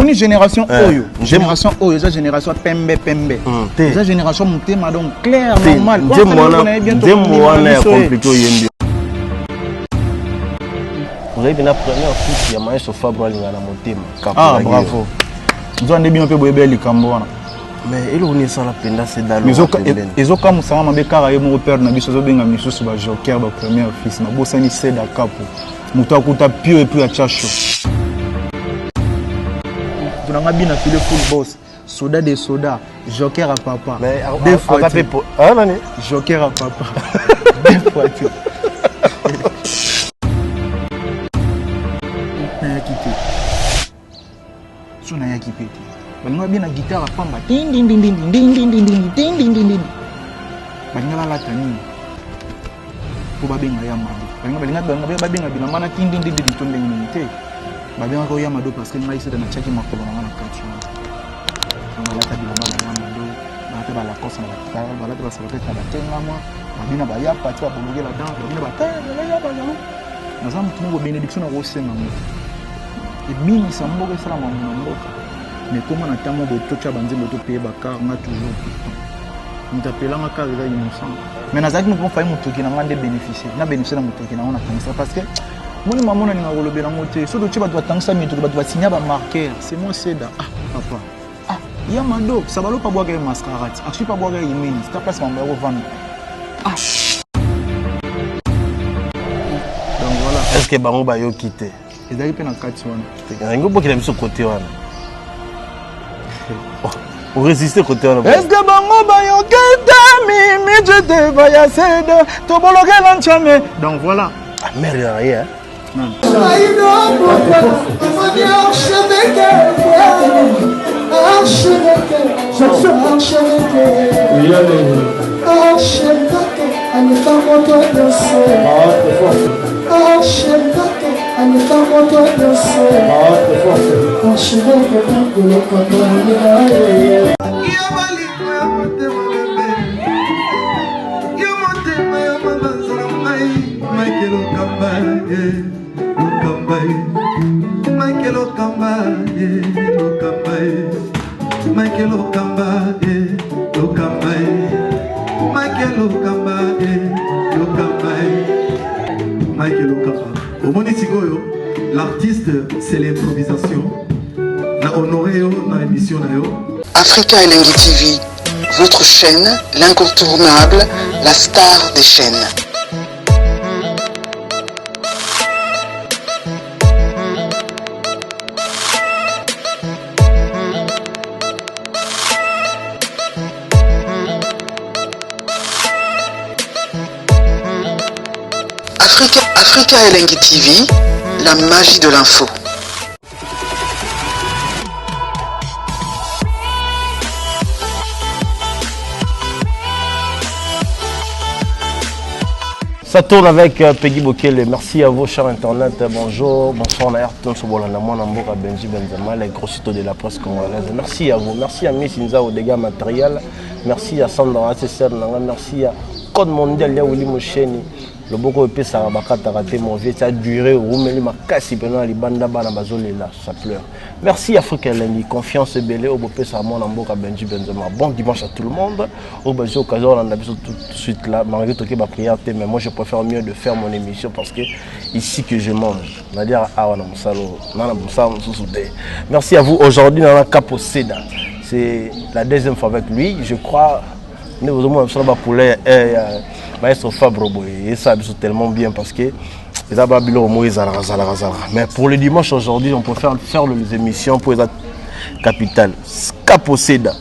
Moni génération Oyo. Génération Oyo, c'est génération Pembe. C'est génération Moutema, donc clair, normal. Compliqué. Vous avez bien la première fois qu'il y a un sofa pour aller à la Moutema. Ah, bravo. Vous avez bien un peu de Likambouana. Mais il y a ça la peine, c'est dans le ils ont comme ça, ma bécara et mon père n'a pas besoin de me sur le joker de premier fils. Ma bosse ni c'est d'accord. Mouta kuta pio et puis à chacho. Tu n'as pas bien affilé full boss. Soda des sodas, joker à papa. Mais deux fois joker à papa. Deux fois tu. N'a quitté. Son n'a quitté. Balinga bien na guitare à pamba. Ding ding ding ding ding ding ding ding ding ding ding ding. Balinga la tani. Pour babenga ya mado. Balinga babenga bilamba na ding ding ding ding tonde ngite. Babenga ko ya mado parce que ngai c'est dans chaki makolo na kati. On la table bilamba na mado. Na te ba la kosa na ba. Ba la te ba sa tete na tenga mo. Babina ba ya pati ba bologe la dent. Babina ba ta ya ba yalo. Na zamu tumo bénédiction na rosema mo. Et bini sambo ke sala mo na mboka. Mais comment on attend de tout ça, bandit, de payer bakar, on a toujours on t'appelle en cas de innocent. Mais dans nous pouvons faire un truc qui n'a pas de bénéficier. On a bénéficié d'un truc qui n'a pas de ça parce que moi, maman, on a un peu de monter. Surtout, tu vas tant ça, mais tu vas signer un marqueur. C'est moi, c'est là. Ah, papa. Ah, il y a Mado. Ça va pas boire un mascarade. Ah, je ne pas boire un email. C'est ta place, maman, vendre. Ah. Donc voilà. Est-ce que Bango va y quitter? Ils arrivent dans 4 semaines. Il y a un groupe qui a mis ce côté. Pour résister côté on est-ce que bango bayo keta mi je te vaya seda to boloke lanchame donc voilà ah merde rien non l'artiste, c'est l'improvisation. Na honoré dans l'émission. Africa Elengi TV, votre chaîne, l'incontournable, la star des chaînes. Africa Elengi TV, la magie de l'info. Ça tourne avec Peggy Bokele. Merci à vous, chers internet. Bonjour, bonsoir, on a Ayrton Sobolana, moi, Namboka Benji Benzema, les gros sites de la presse congolaise. Merci à vous. Merci à Miss Inza au dégâts matériels. Merci à Sandra Assesseur. Merci à Code Mondial, Yaouli Mosheni. Le beaucoup de ça a raté mon vieux, ça a duré au Roumeli, ma casse, pendant les bandes là, ça pleure. Merci Africa Elengi, confiance et belé, au Bopé Samon, Namboka Benji Benzema. Bon dimanche à tout le monde. Au Bézio, occasion, on a tout de suite là, malgré tout ma prière, mais moi je préfère mieux de faire mon émission parce que ici que je mange. On va dire, ah, on a mon salon, merci à vous. Aujourd'hui, on a Capo Seda. C'est la deuxième fois avec lui, je crois. Nous avons un poulet maestro Fabre et ça c'est tellement bien parce que les ababilo Moïse mais pour le dimanche aujourd'hui on peut faire les émissions pour les capitales Capo Seda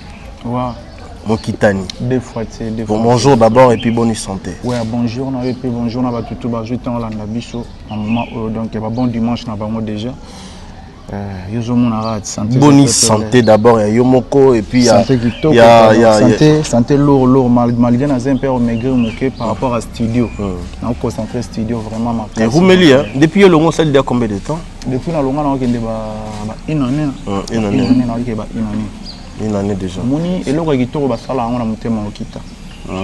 mon Kitani deux fois bon, bonjour d'abord et puis bonne santé ouais bonjour et puis bonjour on va tout bas juste en Hollande biso un moment donc bon dimanche n'a pas moi déjà bonne santé d'abord, il y a Yomoko et puis il y a santé lourd malgré un peu maigri par rapport à studio. On concentré studio vraiment. Et Roumeli, depuis le long, ça il y a combien de temps? Depuis le long, on a une année. Une année déjà. Moni et le regito va ça là on a monté mon kita.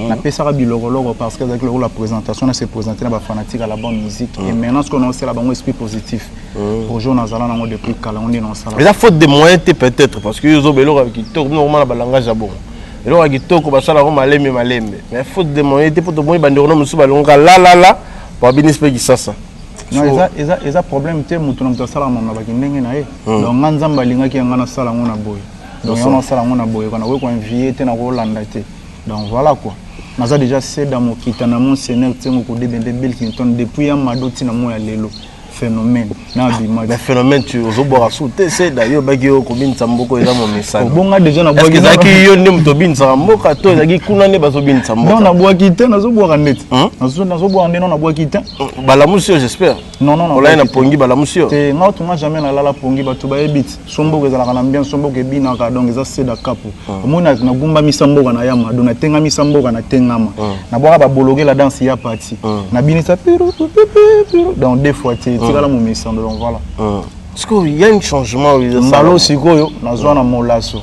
na pesa ka biloko parce que avec la présentation on s'est présenté na fanatique à la bonne musique et maintenant ce qu'on a c'est la bon esprit positif pour jouer dans zala nango depuis kala on est dans ça mais la faute de moyens peut-être parce que yo belo avec to normalement la langage à bon elo avec to ko basala ko malembe mais faute de moyens pour to moyi bandero musu balonga la pour bien espérer ça non eza problème te mutu na mutu sala mama ba kindenge na ye donc nganzamba linga ki ngana sala ngona boy donc on sala ngona boy kana ko envier te na ko landa te donc voilà quoi naza déjà c'est dans mon kitana mon seigneur te ko de Bill Clinton depuis ya madoti na mo ya lelo phénomène na bima mais phénomène tu ozobora souté c'est d'ailleurs bagi yo ko binza mboko eza mo message bonga déjà na boaki zaki yo ne muto binza mboka to zaki kuna ne bazo binza mboka non na boaki te nazo boka ndeti nazo boka ndeno na boaki te bala musio j'espère non olai na pongi bala musio te ngautu nga jamais na lala pongi batu ba ebit somboko ezala na bien somboko ebina ka donc eza c'est da kapo omona na gumba misamboka na yama do na tenga misamboka na tengama na boka ba bologuer la danse ya parti na binisa piru donc deux fois la mon mission donc voilà est-ce qu'il y a un changement mbalo sikoyo nazwa na molaso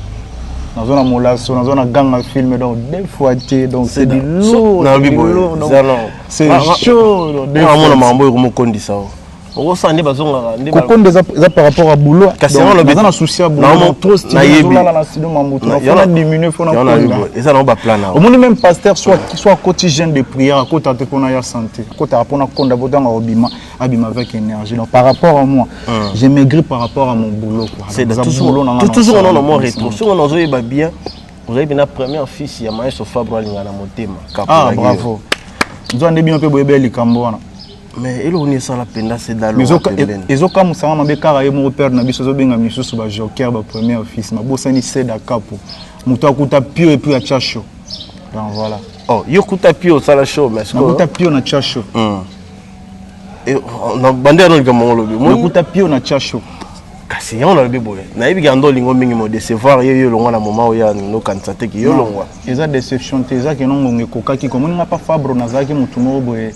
nazwa na ganga film donc deux fois donc c'est du lourd c'est chaud des fois on a mambo ko mokondi ça okosande bazonga kokonde za par rapport à boulot kasi on a un souci à boulot trop stylé là la studio mamutu on a diminué faut na et ça non ba plan là au moins même pasteur soit quotidien de prière côté te pona ya santé côté pona konda bodanga obima avec énergie donc par rapport à moi j'ai maigri par rapport à mon boulot quoi c'est toujours on a mon rétro si on a ba bien vous avez bien la première fils ya maïs Fabre linga na motema ah bravo nzo ndé bien pe boyebe likambo wana mais il on est ça la peine c'est dans mais ils ont comme ça m'a bekara et mon père na biso zo benga misusu ba joker ba premier office ma bosani c'est da capo muto akuta pio et puis a chacho donc voilà oh yo kuta pio ça la show mais na kuta pio na chacho et na bandera no kama ngolo bi na kuta pio na chacho kasi on a le boye na ibi gando lingo mingi mo décevoir yo longa na moment ya no kanisa te ki yo longwa eza déception te eza ke no ngonge kokaki comme on n'a pas Fabre nazaki mutu mo boye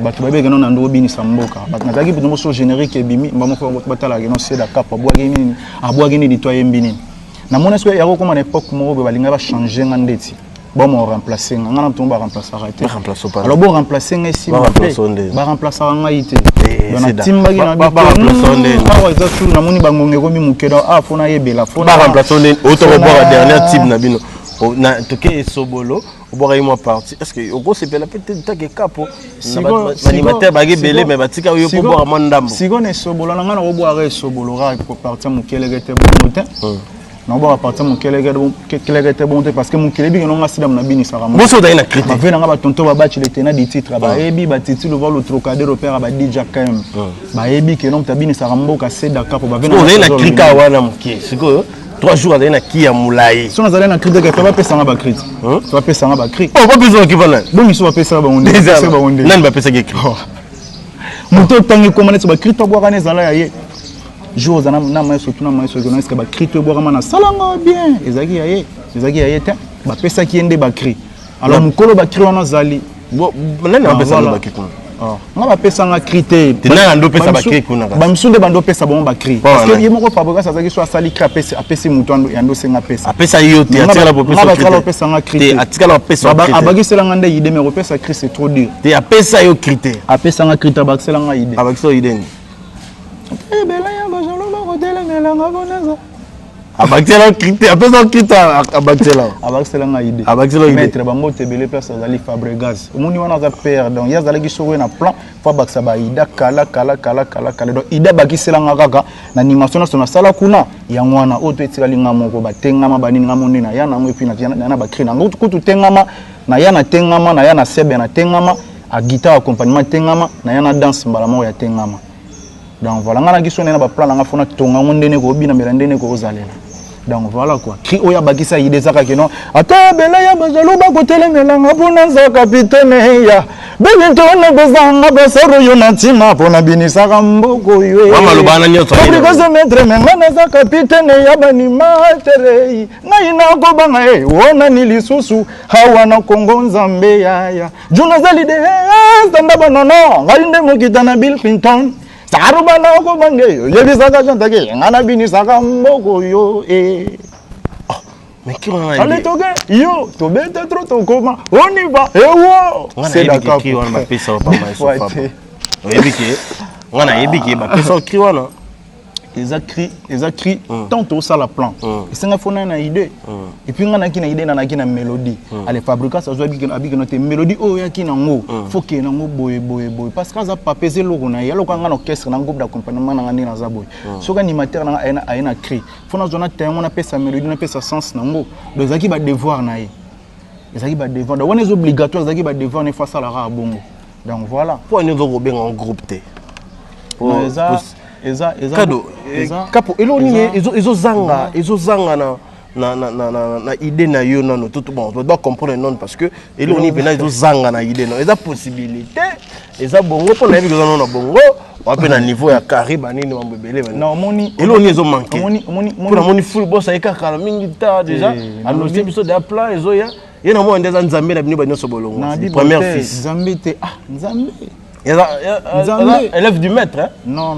bato babeke non ando binisa mboka bato nazaki puto moso générique ebimi mbamo ko batala ke non c'est da capa abwaki nini to yembini na mona so ya ko comme à l'époque mo balinga ba changer ngandeti bon mon remplacer ngana to ba remplacer arrêter alors bon remplacer ngai si ba remplacer ngai te na timba ki na ba remplacer nde awa za tu na moni bangonge ko mi mukeda ah fona yebela fona ba remplacer nde auto bo ba dernière type na bino na toke sobolo oboka moi parti est-ce que oko sepela peut-être ta ke capo animateur ba gebele mais batika yo ko boka mandambo sigone sobolo na ngana ko boka sobolo ra pour partir mon kelegete bon motin na boka partir mon kelegete bon parce que mon kelebi no ngasi dam na bini sara mo so da ina critique ba vena ngaba tonto ba bachi le tenant du titre ba ebi ba titi le vol le Trocadéro père ba DJ KM ba ebi ke non tabini sara mboka c'est da capo ba vena so da ina critique wana mkie siko 3 jours avec na qui a moulay si on a une critique que va passer en bas critique tu vas passer en bas critique oh pas besoin qui va là bon ils sont passer en bas on dit c'est bon on dit non va passer qui moto tangi comment tu vas critique boire na zala ya jour na maïso tu na maïso que est-ce que ba critique boire na salanga bien ezaki ya te ba pesa ki ende ba cri alors mukolo ba cri wana zali bon nani va passer en bas critique nga bapesa nga cri tena ndo pesa ba cri kuna ba msunde bando pesa bon ba cri parce que yemoko fabrica ça zaki so asali cri apesi mutu ya ndo senga pesa apesa yo te atikala bo pesa cri nga pesa nga cri atikala pesa cri abagisela nga nde ide mais repesa cri c'est trop dur te apesa yo cri te apesa nga cri abagisela nga ide abagisela ide ni bela ya ba jalo ba kodela melanga bonaza abagisela cri te apesa cri ta abagisela nga ide maître bango tebele place azali Fabregas omoni wana za père donc ya zalaki soko na plan fa bakisa ba ida kala donc ida bakisela nga kaka na animation na sala kuna ya ngwana oto etikali nga moko batengama banini nga monde na ya na mo epina na ba cri na ngo kutu tengama na ya na tengama na ya na sebe na tengama a guitare accompagnement tengama na ya na danse mbala mo ya tengama donc voilà nga na gisone na ba plan nga fona tonga ngondene ko bina melandene ko ozalela donc voilà quoi cri oya bakisa ide zaka ke non ata bela ya bazalo ba kotelemela nga pona za capitaine ya bebinto na bezanga besoro yo na tima pona binisaka mboko yo mama lobana nyoto parce que maître menga na za capitaine ya bani matere ngai na ko banga wona ni lisusu hawa na Kongo Nzambe ya juna zali de standa bonono ngai nde mokita na Bill Clinton saruba na ko bange yebisaka chantake ngana binisaka mboko yo Mais qui on a allez toke yo tobeta trop tokoma on y va ewo c'est d'accord qui on m'a payé ça pas mal ça on a ébiqué bah payé ça cri wana ils a cri tantôt ça la plan et c'est un fond na idée et puis on a qui na idée na qui na mélodie allez fabriquer ça avec notre mélodie oh ya qui na ngo faut que na ngo boy parce que ça pas peser le rona ya lokanga na orchestre na groupe d'accompagnement na ngani na za boy so ka animateur na aina cri faut na zona terme on appelle ça mélodie on appelle ça sens na ngo donc ça qui va devoir na ça qui va devoir donc on est obligatoire ça qui va devoir ne face à la ra bongo donc voilà pour nous au bien en groupe T eza kapo eloni ezozanga na idée na yo nano tout bon on doit comprendre non parce que eloni bena ezozanga na idée non eza possibilité eza bongo pour na biso na bongo on appelle na niveau ya carré banini mambo belé non moni eloni ezo manquer pour na moni full boss ayeka kala mingi ta déjà annoncer biso de plan ezoya yena mo ndeza nzambe na bino banyo sobolongo première fils nzambe te nzambe élève du maître hein? Non.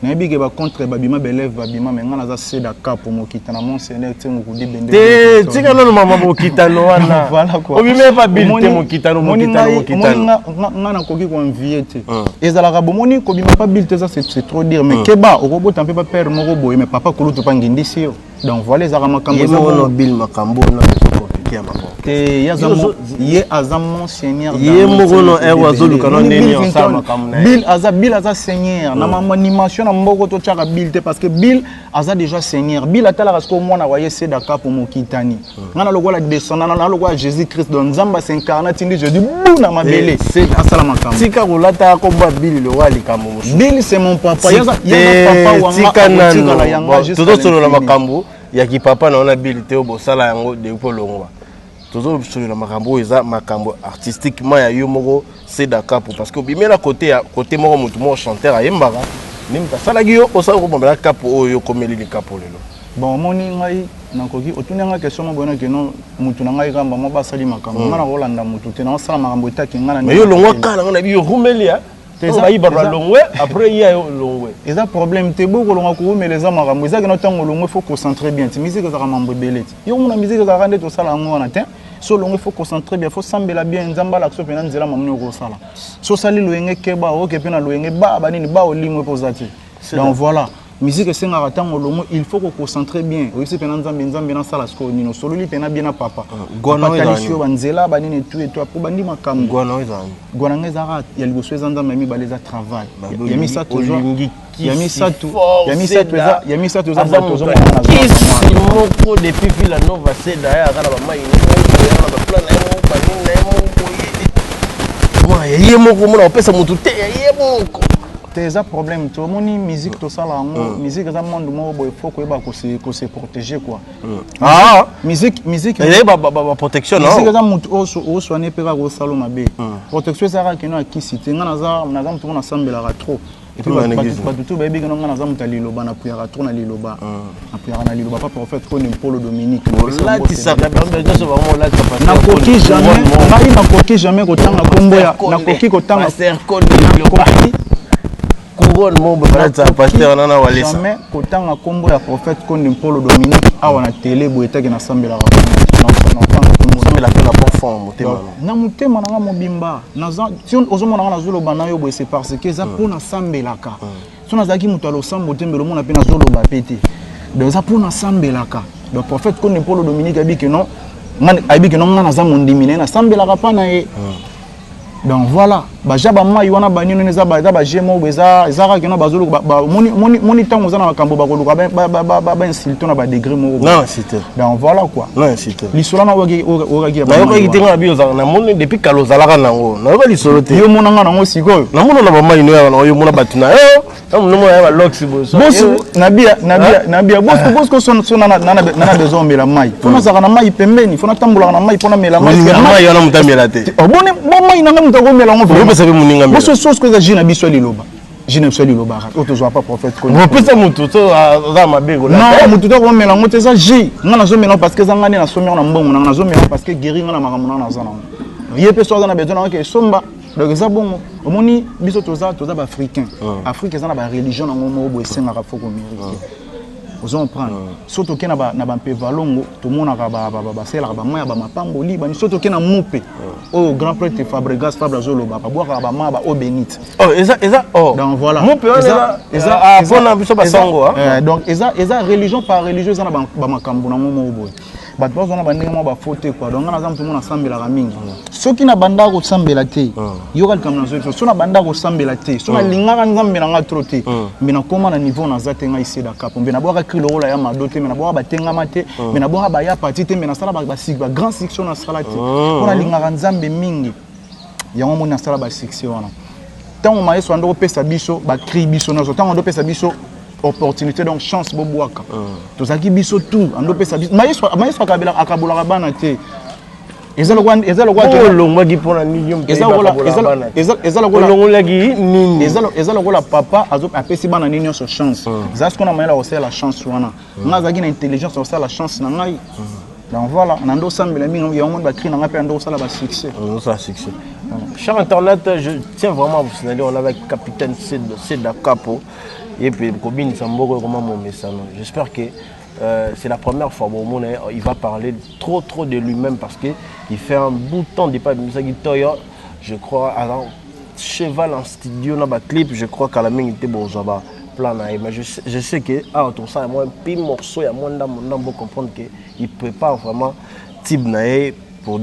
Nabi ke ba contre babima belève babima mais ngana za seda cap pour mokita na monseigneur te ngukudi bende. Te tika no mama mokita no wana. Voilà quoi. Obi me pas bil te mokita no mokita. Ngana koki ko envier te. Ezala ka bomoni ko bima pas bil te ça c'est trop dire mais keba oko tant pas père moko boye mais papa ko lutu pa ngindi si yo. Donc voilà les makambo za no bil makambo na compliqué makambo. Te yazamo ye azam seigneur. Ye moko no e wazolu kana neni ensemble makambo na. Bil aza seigneur na ma animation mboko to tchaka Bill parce que Bill aza déjà seigneur Bill atala parce que mwana waye c'est d'accord pour mokitani ngana lokola descendant na lokola Jésus Christ donc nzamba s'incarne tindi je dis bou na mabele c'est asala makamba tika kolata ko ba Bill le wali kamo Bill c'est mon papa yaza papa wanga tika la yanga juste todo solo na makambo ya ki papa na ona Bill te obosala yango de ko longwa toujours sur le makambo eza makambo artistiquement ya yo moko c'est d'accord parce que bimela côté moko mutu mo chanteur ayembaka nimta salagi yo osala ko bombela kapo oyo komeli ni kapo lelo bon moni ngai nakoki otunanga question mo bona que non mutu na ngai kamba mo basali makambo ngana kolanda mutu te na osala makambo etaki ngana mais yo longwa kana ngana bi yo rumelia ça va iba longwe après il y a longwe eza problème te boko longa ko rumeleza makambo eza que no tango longwe faut concentrer bien ti musique za mambo beleti yo mona musique za rande to sala ngona te so longo faut concentrer bien faut sambela bien nzamba la so pena nzela mamno ko sala so sali loyenge keba o ke pena loyenge ba banini ba olimwe pozati donc voilà musique c'est ngara tango longo il faut qu'on concentrer bien o se pena nzambe na sala sko nino solo li pena bien na papa gona talisio banzela banini tout et tout pour bandi makam gona ezana gona ngezara ya liboso ezanda mami baleza travail ya misa toujours ya misa tout za bato zo moko depuis Villa Nova c'est d'ailleurs kana ba mai na ba plan na mo banini na mo moi yeye moko mona opesa mutu te yeye moko tes problème tout moni musique to sala ngo musique za monde mo boy faut ko ba ko se protéger quoi musique et ba protection non musique za mutu o soigner pera ko salo mabe protection ça ka kino akisite ngana za mutu na sambela ka trop et puis pas du tout baby que ngana za mutu liloba na prière trop na liloba na prière na liloba pas prophète ko Paul Dominique là tu sais déjà ce vraiment là ça na koki jamais ko tanga kombo ya na koki ko tanga couronne mon balata pasteur nana walesa jamais kotanga kombo ya prophète Konde Paul Dominique awa na télé boetaki na sambela na tanga kombo sambela pe na profond motema na motema na mobimba na si ozomona na zolo bana yo boye c'est parce que za pona sambelaka so na zaki muto alo sambo tembelo mona pe na zolo ba pété donc za pona sambelaka donc prophète Konde Paul Dominique abiki non ngana za mondimine na sambelaka pa na ye donc voilà bajaba mai wana banino neza ba jemo beza ezaka kena bazolo moni tango za na makambo bakoluka ba insulter na ba degré moko non c'est donc voilà quoi non c'est lisolo na waki ba yo ki tenga bi oza na moni depuis kalozalaka nango na ba lisolo te yo mona nga nango sikoyo na mona na ba mai no ya na yo mona batuna yo na mona ya ba lox boso nabia bosko so na besoin mela mai fona zaka na mai pembeni fona tambula na mai fona mela mai mai yana mutamela te obone mai na ngamu to mela ngo ça veut moninga mais ce chose que j'ai na biso liloba j'ai na biso liloba auto zo pas prophète ko on peut ça mutu to za mabengo non mutu to ko mela ngo te za ji ngana zo mela parce que za ngani na sommer na mbongo na zo mela parce que guérir ngana makamuna na za na ye pe so za na besoin na ke somba donc ça bon omoni biso to za ba africain afrique za na ba religion na ngomo bo esenga ka foko mérite Vous comprenez? Surtout que na ba valongo, tout le monde a c'est là ba maya ba mapamboli, ba surtout que na moupe. Oh grand prêtre Fabregas Fabrazolo ba boire ba ma ba eau bénite. Oh, eza oh. Donc voilà. Moupe eza bona biso ba sango hein. Donc eza religion par religieux na ba makambo na momo boy. Ba bozo na ba ndenge mo ba faute quoi. Donc na zamu tout le monde asambela ka mingi. Soki na banda ko sambela te. Yo ka kamna zo so na banda ko sambela te. So na lingaka nzambe na nga trop te. Mais na koma na niveau na zate nga ici da cap. Mais na boka krilo la ya madote, mais na boka ba tenga mate, mais na boka ba ya parti te, mais na sala ba grand section na sala te. Ona lingaka nzambe mingi. Yango mo na sala ba section wana. Tant ma yeso ando pesa biso ba cri biso na zo. Tant ando pesa biso opportunité donc chance boboaka. To zaki biso tout ando pesa biso. Ma yeso akabela akabula bana te. Ezalo kwa longo gi pona nium ezalo kwa papa azo apesi bana ninyo so chance. Zasko qu'on a maila aussi la chance wana. Nga zaki na intelligence aussi la chance na ngai. Donc voilà, nando sambela mingi ya monde ba cri na ngape ando sala ba succès. On ça succès. Cher internet, je tiens vraiment à vous signaler on est avec capitaine Seda Capo et puis Kobin Samboko comment mon message. J'espère que c'est la première fois où il va parler trop de lui-même parce qu'il fait un bout de temps de pas de musique Toyo. Je crois alors cheval en studio dans le clip, je crois qu'à la main il était bon Jaba plan mais je sais que tout ça moi un petit morceau il y a moins d'amendement pour comprendre que il prépare vraiment type naé pour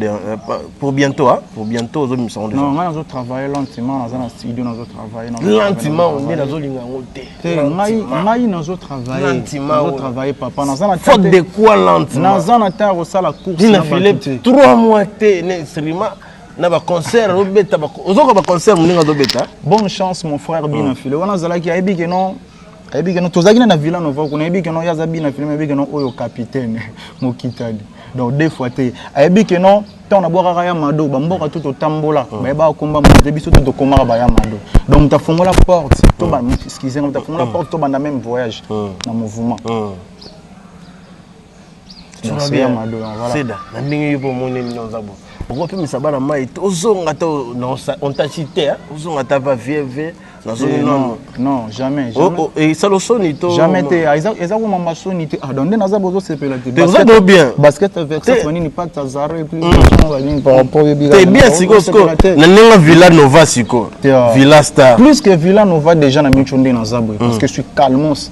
bientôt pour bientôt aux hommes sont déjà non moi je travaille lentement dans un studio dans travailler lentement on est dans zolinga ngoté ngai nazo travailler papa dans un faute de quoi lentement dans un terre au sala course na Philippe 3 mois té nécessairement na ba concert robeta ba ozoko ba concert mninga do beta bonne chance mon frère Bina File wana zalaki aibi que non tozaki na Villa Nova ko aibi que non yaza Bina File aibi que non oyo capitaine mokitali donc deux fois té aibi que non tant na boka ya mado ba mboka tout tambola ba komba mo biso tout komara ba ya mado donc ta fongola porte to ba excusez moi ta fongola porte to ba na même voyage na mouvement tu vas bien mado voilà c'est da na ndingi yupo moni nzabo pourquoi peut me savoir la maille ozonga to on t'a cité hein ozonga ta va vieux non jamais et ça le sonne to jamais té eza ko mama sonne té donc naza bozo sepela té bien basket avec ça foni ni pas tazare plus par rapport au t'es bien siko na nenga Villa Nova siko Villa Star plus que Villa Nova déjà na michonde na zabwe parce que je suis calmos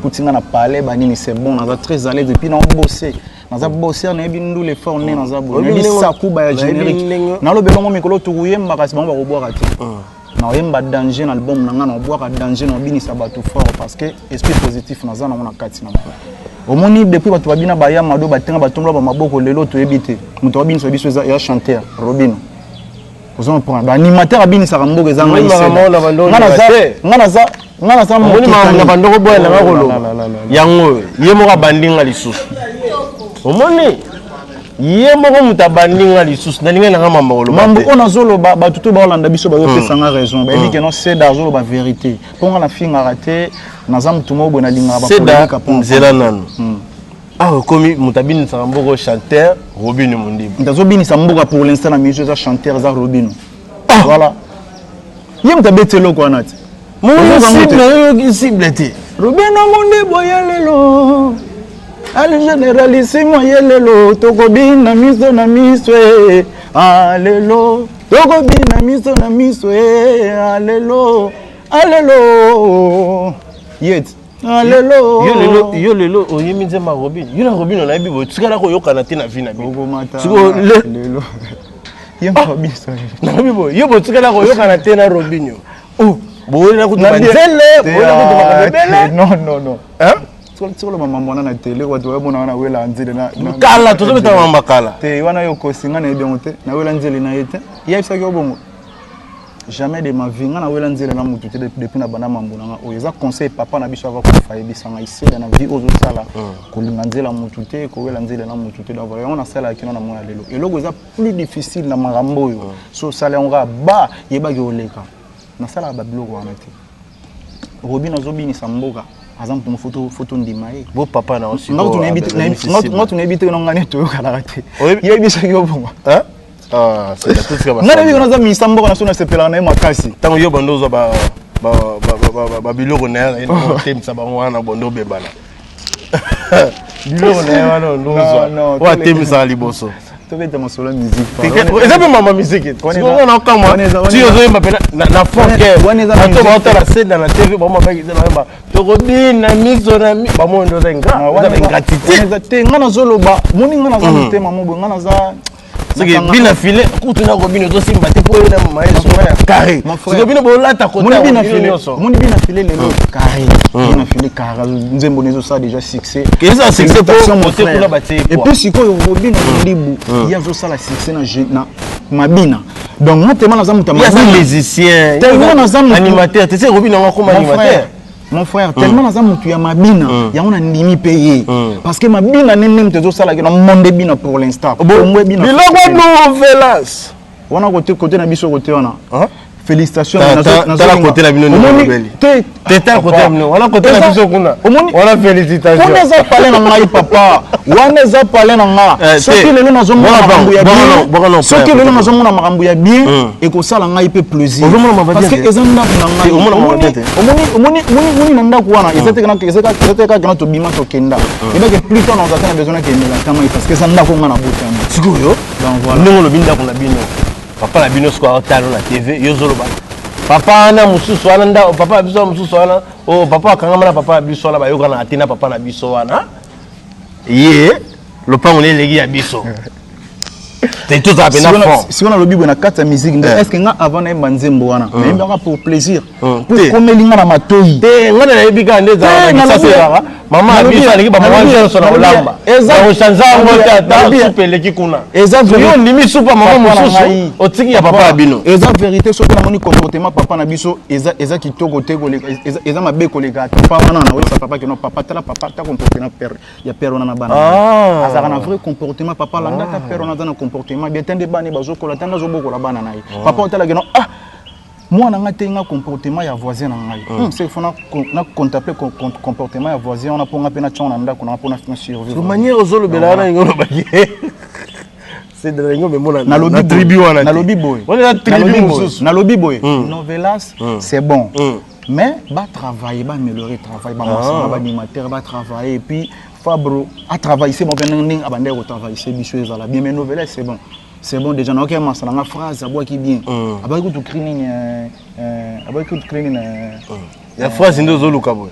pour tinga na parler banini c'est bon naza très à l'aise depuis na bosser naza bosser na ebindu le fort né naza bo na sakuba ya générique na lo belongo mikolo tukuyemba kasi bango ba boire ati na yemba danger na album na nga na boire danger na binisa bato fort parce que esprit positif naza na mona kati na omoni depuis bato babina baya mado batenga batombola ba maboko lelo to ebité muto babinisa biso ya chanteur Robino vous en prendre ba animateur abinisa kambogo ezanga ngana za moni na bandoko boya na ngolo yango yemoka bandinga lisusu omoni yemoko mutabandinga lisusu nalinga na mama kolo mambo ona zolo ba tutu ba olanda biso ba yopesa nga raison ba ebi que non c'est d'argent ba vérité ponga na finga raté na zamu tumo bo na linga ba politika pon zela nanu komi mutabini samboko chanteur Robino Mundibu ndazo bini samboka pour l'instant na musique za chanteur za Robino voilà yem tabetelo ko anati mo cible te Robino Mundibu yelelo al généralissimo yelelo tokobina miso na miswe alelo tokobina miso na miswe alelo yet alelo yo lelo oyemi nzema Robin yo na Robin na bibo tikala ko yokana te na vie na bibo siko lelo yemba biso na bibo yo bo tikala ko yokana te na Robin yo bo na kutu banzele bo na kutu makabele non hein sur le maman mona na télé wa to bona na wela nzele na kala to beta mama kala te wana yo kosinga na ebionte na wela nzele na yete ya bisa ko bongo jamais de ma vie na wela nzele na mutu te depuis na bana mambo na o yeza conseil papa na biso ava ko faye bisanga ici na vie ozo sala ko linga nzela mutu te ko wela nzele na mutu te donc on a sala kino na moya lelo eloko eza plus difficile na marambo yo so sala on ga ba yeba ke oleka na sala ba bloko wana te Robin azobini samboka azam pour photo ndimaye bo papa na aussi ngatu na ebite no ngane to kala kate yebisa yo bongo hein c'est la tout ce que va ngana bi konaza misambo na sona sepela na makasi tango yo bando zo ba biloko na ene tem sa ba wana bondo bebala biloko na ye wana ondozwa oyo atemisaka liboso tobeta masolo musique eza mpe mama musique wana okamwa ti ozoyemba mpe na fonke baotala senda na tv baomabakizanaoyemba tokobina miso na bamondo eza ingratité te nga nazoloba moni nga naza motema moboye nga naza soki bina file kutuna kobina ozosimba te mpo oyena mama ye songa ya carré soki bino bolata moni bina file lelo carré bina file carré nzembo nezosala déjà succès eza succès po mote kuna batie et puis sikoyo robina libu ye azosala succès na mabina donc nga tema naza moto ya musicien animateur te se robina nga koma animateur mon frère tellement naza mutu ya mabina yango na ndimi payé parce que mabina nene mtezo sala ke na monde bina pour l'instant biloko novelas wana côté na biso côté wana félicitations tala côté na bino nobeli teta côté na bino wana côté na biso kuna wana félicitations wana za parler na ngai papa wana za parler na nga soki lelo nazomona makambo ya bien soki lelo nazomona makambo ya bien ekosala ngai pe plaisir parce que eza ndako na ngai omoni na ndako wana ezate kaka na tobima tokenda ebake plus tard nazata na besoin nakendela kama parce que eza ndako nga na botama sikoyo ndenge olobi ndako na bino papa na bino siko aotala na tv yozoloba papa wana mosusu wana ndako papa na biso mosusu wana o papa akangama na papa na biso wana bayokana atina papa na biso wana ye lopango neleki ya biso te tozala pena fond si on a lobi na kata musique est-ce que nga avant na nzembo wana na pour plaisir pour komeli nga na matoyi te nga na yebika ndeza na kisasa mama abisa leki ba mwana sona olamba eza ochanza ngo tata supeleki kuna eza yo ndimi supa mama mosusu otiki ya papa bino eza vérité soki na moni comportement papa na biso eza kitoko te koleka eza mabe koleka papa wana na wesa papa que non papa tala papa ta comportement père ya père wana na bana azaka na vrai comportement papa landa ta père wana na comportement bien tende bani bazokola tanga zobokola bana na ye papa otala que non moi na tenga comportement ya voisin na ngai c'est faut na contempler comportement ya voisin on a ponga pena tchona ndako na pona survivre de manière ozolo belana ngolo baki c'est de l'ingo memona na lobby tribu wana na lobby boy on est la tribu na lobby boy novelas c'est bon mais va travailler va améliorer travail va masanga va animateur va travailler et puis Fabro a travaillé c'est bon pendant abande au travail c'est bicheux la bien mais novelas c'est bon. C'est bon déjà na okema sala nga phrase aboa ki bien abaki to cleaning ya phrase ndo zoluka boy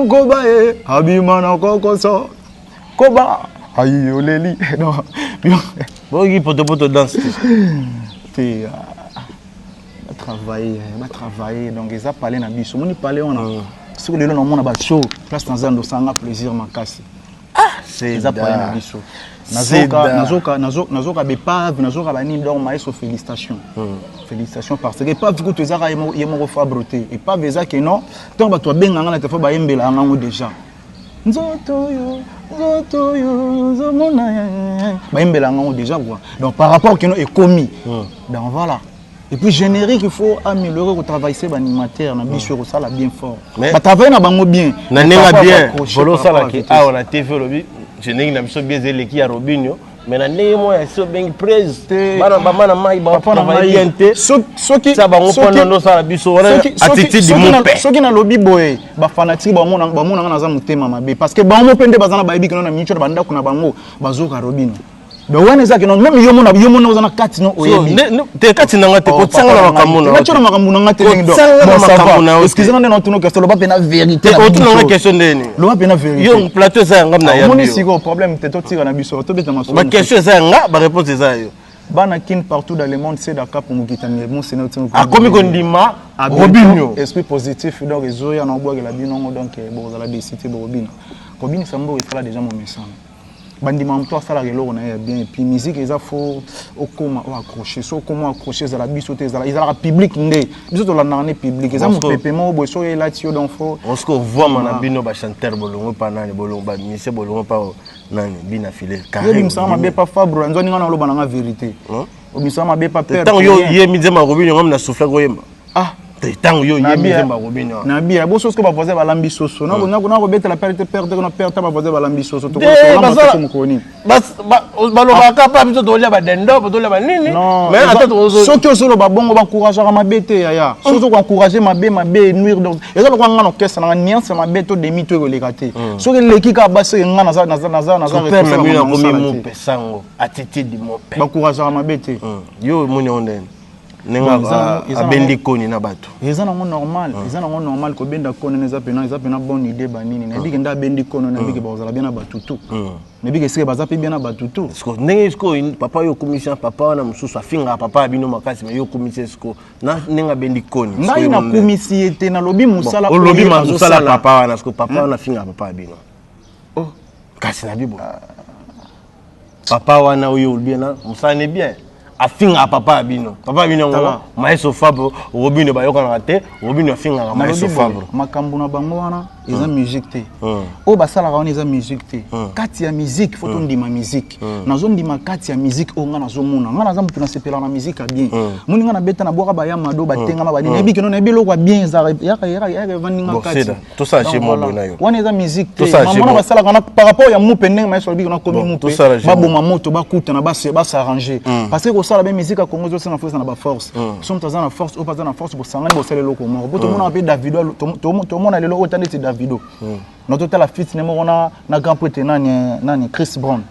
koba abima na kokoso koba ayi oleli non bogi poto danse te travailler donc ils a parlé na biso moni parler on sur le long mona ba show place dans un sanga plaisir makasi c'est ils a parlé na biso nazoka bepave nazoka bani donc maestro félicitations parce que pas vu que tu ezaka yemo fabroté et pas veza que non donc ba to benga ngana te fa ba yembela ngango déjà nzoto yo zomona ba yembela ngango déjà quoi donc par rapport que non est commis donc voilà et puis générique il faut améliorer au travail c'est animateur na biso ça la bien fort ba travailler na bango bien na nenga bien volo ça la ki on a TV lobi générique na biso bien zeleki ya Robinho mais na ndenge mo ya so bengi praise bana bamana mai ba travailler bien te soki ça bango pona ndo ça la biso wana attitude mon père soki na lobi boye ba fanatique ba mona na za mutema mabe parce que ba mo pende bazana ba yebi na micho ba ndako na bango bazoka Robinho donc wana ezaki non même yo mona ozana kati no oyebi te kati na ngate ko tsanga na makambo na ngati na makambo na ngate ndo excusez-moi na tuno question lo ba pena vérité o tuno na question ndeni lo ba pena vérité yo plateau ça ngam na ya moni siko problème te to tira na biso to beta maso ba question ça nga ba réponse ça yo bana kin partout dans le monde c'est d'accord pour mukita mais c'est notre akomi ko ndima Robinho esprit positif donc ezoya na obwa la binongo donc bo za la décité bo Robinho sambo il fera déjà mon message bandima mto asala keloko na ya bien et puis musique eza faux okoma o accrocher so comment accrocher za la biso te za la public nde biso to la nane public eza mo pepemo bo so ela tio donc faut on se voit mana bino ba chanteur bolongo pa nani bolongo ba mise bolongo pa nani bina filer carré mi sama be pa Fabro nzoni ngana loba na vérité o mi sama be pa père tant yo ye mi dema Robinho ngam na souffler ko yemba Tango yo yemi zemba Robinho. Na bia bo sosko ba voisin ba lambi soso. Na ko beta la perte na perte ba voisin ba lambi soso. To ko la mukoni. Bas ba lo ba ka pa biso to lia ba dendo, to lia ba nini. Mais attends soki osolo ba bongo ba encourager ma bete ya. Soki ko encourager ma be nuire donc. Eza lo ko ngana orchestre na niance ma beto demi to ko lekate. Soki leki ka ba se ngana za réflexion na komi mo pesango attitude mo pe. Ba encourager ma bete. Yo moni onde. Nenga abendi koni na bato. Eza nango normal ko benda koni neza pena bonne idée banini. Na biki nda bendi kono na biki bazala bien na batutu. Na biki sike bazapi bien na batutu. Sko ndenge sko papa yo commission papa na mususu afinga papa abino makasi mais yo commission sko na nenga bendi koni. Ngai na komisi ete na lobi musala ko lobi musala papa na sko papa na finga papa abino. Oh kasi na bibo. Papa wana oyo bien na musala ne bien. Afinga papa abino ngo maestro Fabro Robinho bayoka na te Robinho afinga maestro Fabro makambo na bango wana eza musique te o basala wana eza musique te kati ya musique faut ndima musique nazo ndima kati ya musique o nga nazo mona nga naza mutu na sepela na musique bien muni nga na beta na boka ba ya mado batenga ma badi nebi kino na belo kwa bien za ya vandinga kati tout ça chez moi bona yo wana eza musique te mama basala kana par rapport ya mupe ndenge maestro biko na komi mupe baboma moto bakuta na base arranger parce que ça la même musique à Congo je sais na force na ba force sommes dans la force au pas dans la force pour sangana bo sele loko mo bo to mona pe Davido to mona lelo o tande ti Davido no total la fit ne mo na grand pote nani Chris Brown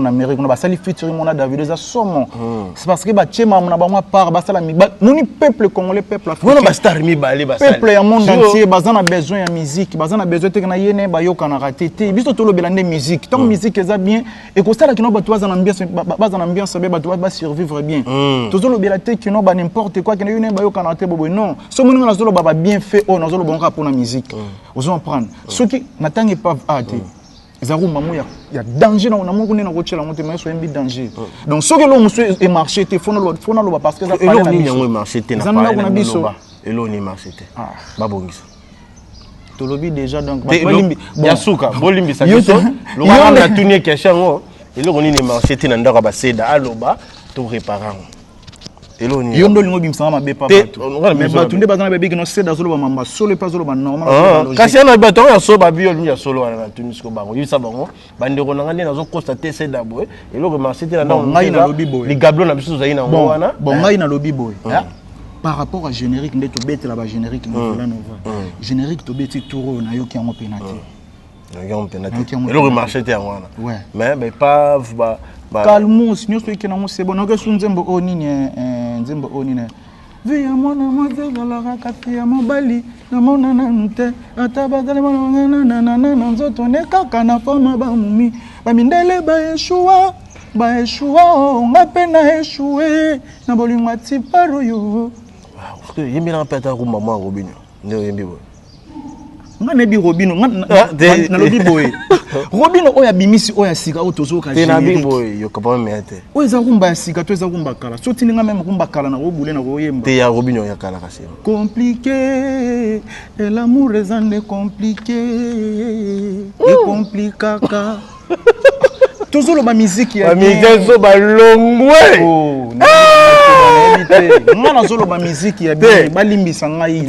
en Amérique on va sali featuring mona Davido za somo c'est parce que ba chema mona ba moi part ba sala mi moni peuple congolais peuple africain on ba star mi balé ba peuple ya monde entier bazana besoin ya musique bazana besoin te na yene ba yoka na raté biso to lobela ndé musique tant musique eza bien et ko sala kino ba to bazana ambiance ba to ba survivre bien to zo lobela te kino ba n'importe quoi kino yene ba yoka na raté bobo non so moni na zo lo ba bien fait on zo lo bon rapport na musique ozo prendre ce qui natangi pas ate Zaruma mo ya danger na mo kune na ko tshela mo te mais so mbi danger donc ce que l'on monsieur est marché te fona lo parce que ça parle na biso marché te na parler na biso elo ni marché te ba bongisa to lobi déjà donc bolimbi ya suka bolimbi sa biso lo ba na tunie question ngo elo ni ni marché te na ndaka ba seda aloba to réparer yondo lingo bimsanga mabe pa bato mais bato nde bazana bebe kino seda zolo ba mamba solo pas zolo ba normal kasi na bato ya so ba biyo ya solo na tunisko bango yisa bango bande ko nanga nazo constater seda boy eloko marché te na ngai na lobi boy li gablo na biso zaina ngo wana bon ngai na lobi boy par rapport à générique nde to bete la ba générique na nova générique to bete toro na yoki yango penati yango penati eloko marché te yango wana mais pas calmos nyo so ikena mo sebo na ke sunzembo onini nzembo onini vi ya mwana mwaze la rakati ya mobali na mona na nte atabazale mwana na nzoto ne kaka na forma ba mumi ba mindele ba eshua ngape na eshue na bolingwa tiparo yo yembi na peta ko mama Robinho ne yembi bo ngane bi Robinho na lobi boy Robinho oya bimisi oya sika o tozo ka générique na bi boy yo ka pas mete o eza kumba ya sika to eza kumba kala so tininga même kumba kala na robule na royemba te ya Robinho ya kala kasi compliqué et l'amour est un compliqué et complicaka tozo lo ba musique ya musique zo ba longwe ngana zolo ba musique ya bien balimbisa ngai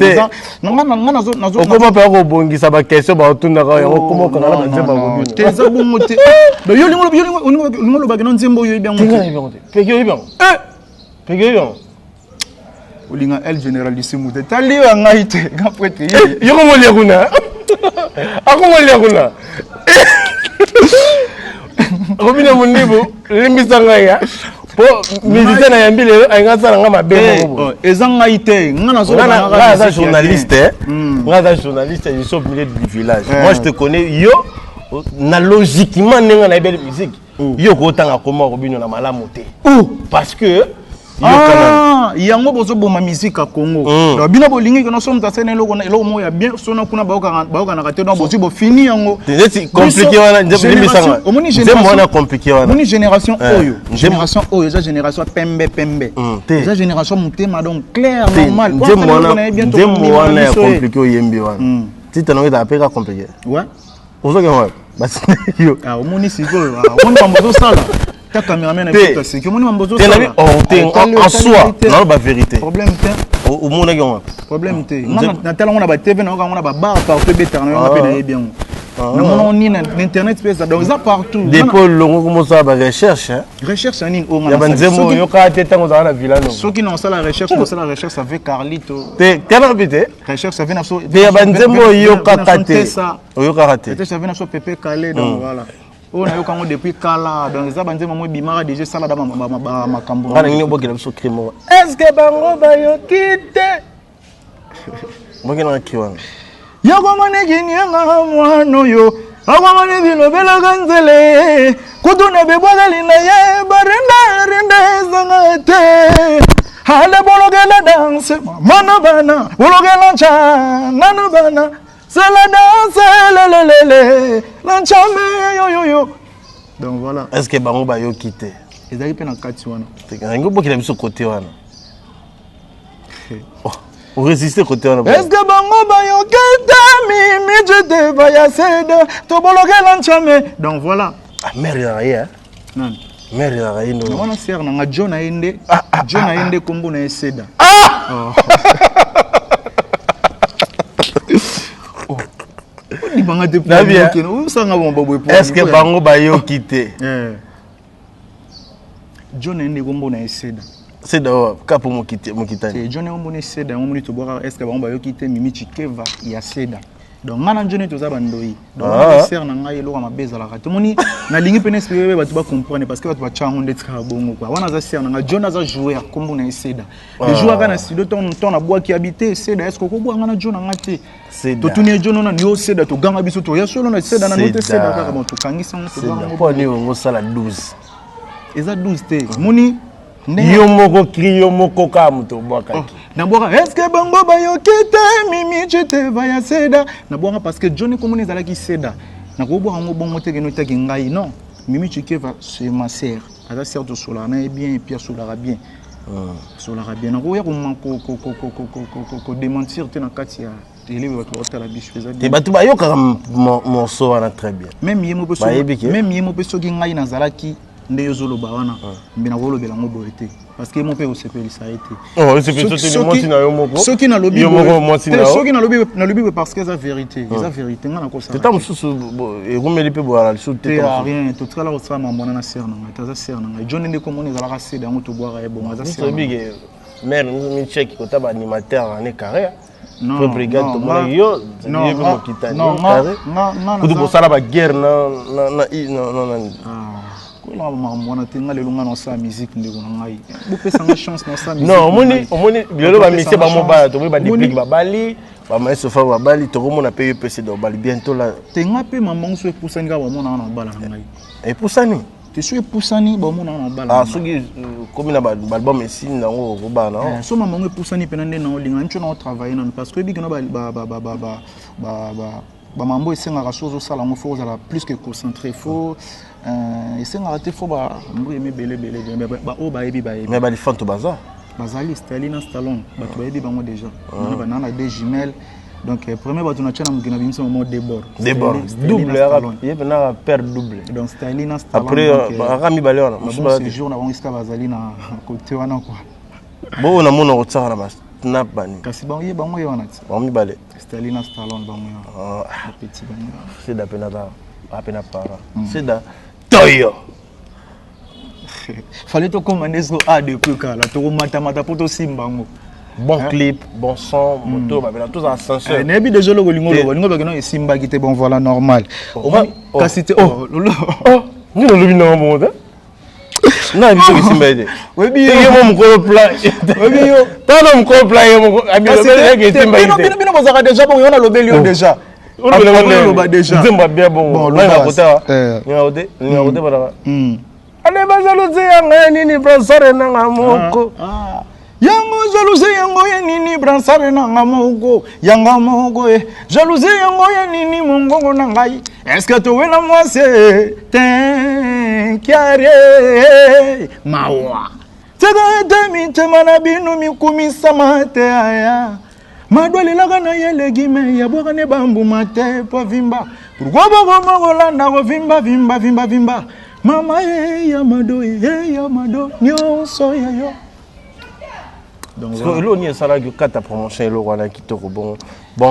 ngana nazo okoma pa ko bongisa ba question ba otunda ka yango komo kana na nzemba ko te za bongo te do yo lingolo ba kenon nzembo yo bien ngote peke yo bien olinga el généralissime de tali wa ngai te ngapwete yo ko molia kuna akomolia kuna Robinho Mundibo limbisa ngai ya po musicien na yambi lelo ainga sala nga mabe mo ezanga ite ngana zo nga journaliste nga journaliste je suis au milieu du village moi je te connais yo na logiquement nenga na belle musique yo ko tanga koma Robinho na malamu te parce que yango bozo boma musique à Congo donc bino bolingi kono somo tasene eloko mo ya bien sona kuna baoka na kate no bozi bo fini yango c'est compliqué wana ndimbisanga c'est moi na compliqué wana moni génération oyo eza génération pembe eza génération mutema donc clair normal ndemo wana ya compliqué oyembi wana tita nango ta compliqué ouais ozoke moi basi yo omoni siko omoni mambozo sala ta caméraman est tout à ce que mon mambozo en soi non la vérité problème Au monde a problème te. Na tala on a ba TV na on a ba bar partout bétar na on a bien. Na mon ni na internet space donc ça partout. Dépôt longo comment ça ba recherche hein. Recherche en on ya banzemo yo ka tete ngo za na villa no. Ceux qui n'ont ça la recherche, on ça la recherche avec Carlito. Te kana habité. Recherche ça vient na so. Ya banzemo yo ka kate. Yo ka kate. Peut-être ça vient na so Pépé Calé donc voilà. On a eu quand depuis Kala donc ça banzemo moi bimara déjà ça là dans ma kambo. Kana ngi bokela so crime. Est-ce que bango ba yo kite? Bokela kiwana. Yoko mane kinyanga mwano yo. Awa mane bilo bela ganzele. Kutuna bebwagali na ye barenda rende zangate. Hale bologela danse mana bana bologela cha nanu bana sela danse lelelele lanchame yo yo. Donc voilà. Est-ce que bango ba yo kite? Ezali pe na kati wana. Ngo bokela biso côté wana. Ou résister côté wana. Est-ce que bango ba yo kite mi je te vaya seda to bologela lanchame. Donc voilà. Ah mère ya hein. Non. Mère ya no. Na wana ser na John Aende. John Aende kombo na Seda. Ni banga de pour sanga bomba boy. Est-ce que bango ba yo kite? John Aende kombo na Seda. Seda kapo mo kitani. C'est John kombo na Seda, on moni to boka est-ce que bango ba yo kite Mimi Chikeva ya Seda. Donc ngana John to za bandoi. Donc ser na ngai lo ma beza la rato moni na lingi pene espérer ba tu ba comprendre parce que ba tu ba chango ndetska bongo quoi. Wana za ser na John za joueur kombo na Seda. Les joueurs kana studio ton na bois qui habiter Seda est-ce que ko bois ngana John ngate. To tuni John na ni o Seda to ganga biso to ya solo na Seda na note Seda kaka bon to kangisa on to ganga. Pour ni ngo sala 12. Eza 12 te. Moni yo moko crio moko ka muto boka. Na boka est-ce que bango ba yo kite Mimi je te vaya Seda. Na boka parce que Johnny comme on ezala ki Seda. Na ko boka ngo bongo te ke no te ngai non. Mimi Chikeva c'est ma sœur. Ada sœur de Solana est bien et Pierre Solara bien. Solara bien. Na ko ya ko démentir te na kati ya télé ba to la biche faisait bien. Et batu ba yo ka morceau wana très bien. Même yemo pe so ki ngai na zalaki nde yozolo ba wana mbina ko lobela ngo boete parce que mon père au CPL ça a été c'est plutôt le moti na yo moko ceux qui na lobby yo moko moti na ceux qui na lobby parce que c'est la vérité c'est la vérité ngana ko ça c'est tam susu e romeli pe boala sous te rien tout ça là ça mambona na ser na ngata za ser na ngai John ndeko moni zala ka seda ngo to boira e bon za ser big mère mi check ko taba animateur en carré non brigade to mona yo non mo kitani non non kudu ko sala ba guerre na Là, on a tenu le long dans sa musique, vous pouvez chance dans sa musique. Non, le ba monsieur ba moba, to ba déplique ba bali, ba ma se fa ba bali, to mo na payer PC do bali bientôt là. Te ngape maman so epusani ga ba mo na bala ngai. Epusani? Te so epusani ba mo na bala. Ah, soki comme na ba album esi na ngo ko ba na. So maman epusani penande na olinga ncho na travailler na parce que bi gna ba mambo esenga ka chose sala ngo faut la plus que concentré faut esenga raté faut ba mbo yeme belé ba o ba ebi ba ebi mais ba lifan to baza bazali Staline Stallone ba to ba ebi bango déjà ba na des jumelles donc premier ba to na chana mugina binso mo débord double yebe na père double donc Staline Stallone après rami balé on ce jour na bango iska bazali na côté wana quoi bo na mona ko tsara ba snap bani kasi bango ye bango yona bango balé Staline Stallone bango petit bango c'est da penata apena para c'est da toyo fallait to commander ce a de peu kala to mata poto simbango bon clip bon son moto ba bela tous ascenseur ne bi déjà le lingo ba geno simba qui était bon voilà normal kasi te ni no lobi no mo da na bi so simba ide we bi yo mo ko plan we bi yo ta no ko plan yo mo abi lo be ke simba ide bino bozaka déjà bon yona lobeli déjà on déjà zemba bien bon là kota ni ngode bara ale bazaluze yanga nini bransare na ngamoko yango jalousie yango ya nini bransare na ngamoko yanga moko jalousie yango ya nini mongongo na ngai est-ce que to wena moi c'est kiare mawa tega demi temana binu mikumisa mate aya madwali laga na yelegi me ya boka ne bambu mate po vimba pourquoi boko molanda ko vimba mama ya mado nyonso ya yo Parce que là, on est ça là que quand ta promotion est là, on a quitté au bon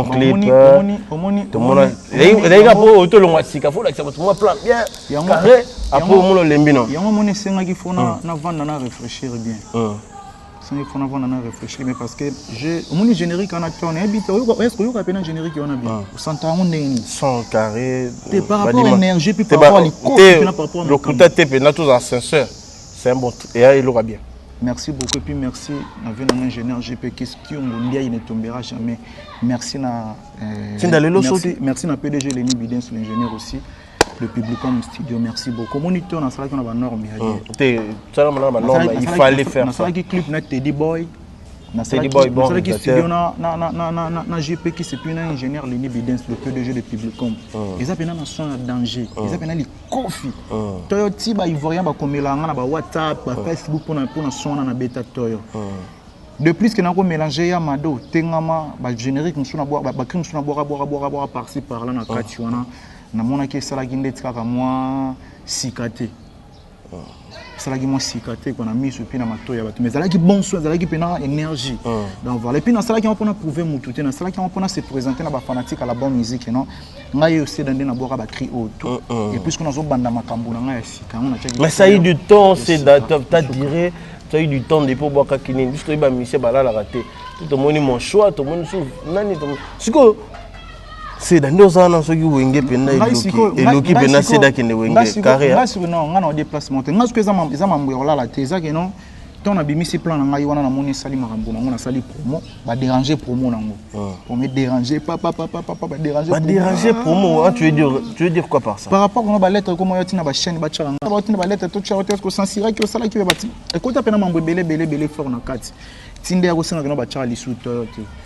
clip. Tout le monde. Les gars, pour tout le monde, c'est qu'il faut que ça soit plan bien carré. Après, on a l'embino. Il y a un moment qu'il faut réfléchir bien. Il faut réfléchir mais parce que mon générique en acteur est-ce que vous avez un générique on a bien sans carré par rapport à l'énergie puis par rapport à l'écoute le coup de tête là tous ascenseur c'est un bon et il aura bien. Merci beaucoup et puis merci à un ingénieur GP qui ne tombera jamais. Merci na merci na PDG Lenny Bidens l'ingénieur aussi. Le public comme studio, merci beaucoup. Moniteur, on a ça qui a norme. Il fallait faire ça. On a clip net Teddy Boy. Teddy Boy bon. On a studio na GP qui c'est puis un ingénieur Lenny Bidens le PDG de Publicom. Ils appellent un son danger. Ils appellent les coffee. Toyota ba ivoirien ba komelanga na ba WhatsApp, ba Facebook pour na son na beta Toyo. De plus que nous avons mélangé Yamado, Tengama, ba générique nous sommes boire, ba crime nous sommes boire par-ci par-là na Katiwana. Na mona ke sala ki ndeti kaka moi sikate sala ki moi sikate qu'on a mis sur pied na mato ya bato mais sala ki bon soin sala ki pena énergie donc voilà et puis na sala ki on peut prouver mutu te na sala ki on peut se présenter na ba fanatique à la bonne musique non ngai aussi dans na boka ba cri auto et puis qu'on a zo banda makambo na ngai sika on a mais ça a eu du temps c'est t'as diré tu as eu du temps de pour boka kinini juste ba monsieur bala la raté tout le monde mon choix tout le monde souffre nani tout c'est dans nos ans ceux qui wenge penda eloki penda c'est da kende wenge carré là sur non ngana au déplacement ngazo que za mambo la teza que non ton abimisi plan na ngai wana na moni sali makambo na sali promo ba déranger promo nango pour me déranger papa déranger promo tu veux dire quoi par ça par rapport à ba lettre comme yo tina ba chaîne ba tchala ba tina ba lettre to tchala to ko sensira que sala qui ba bati écoute pena mambo belé fort na kati tinde ya ko senga que ba tchala lisu to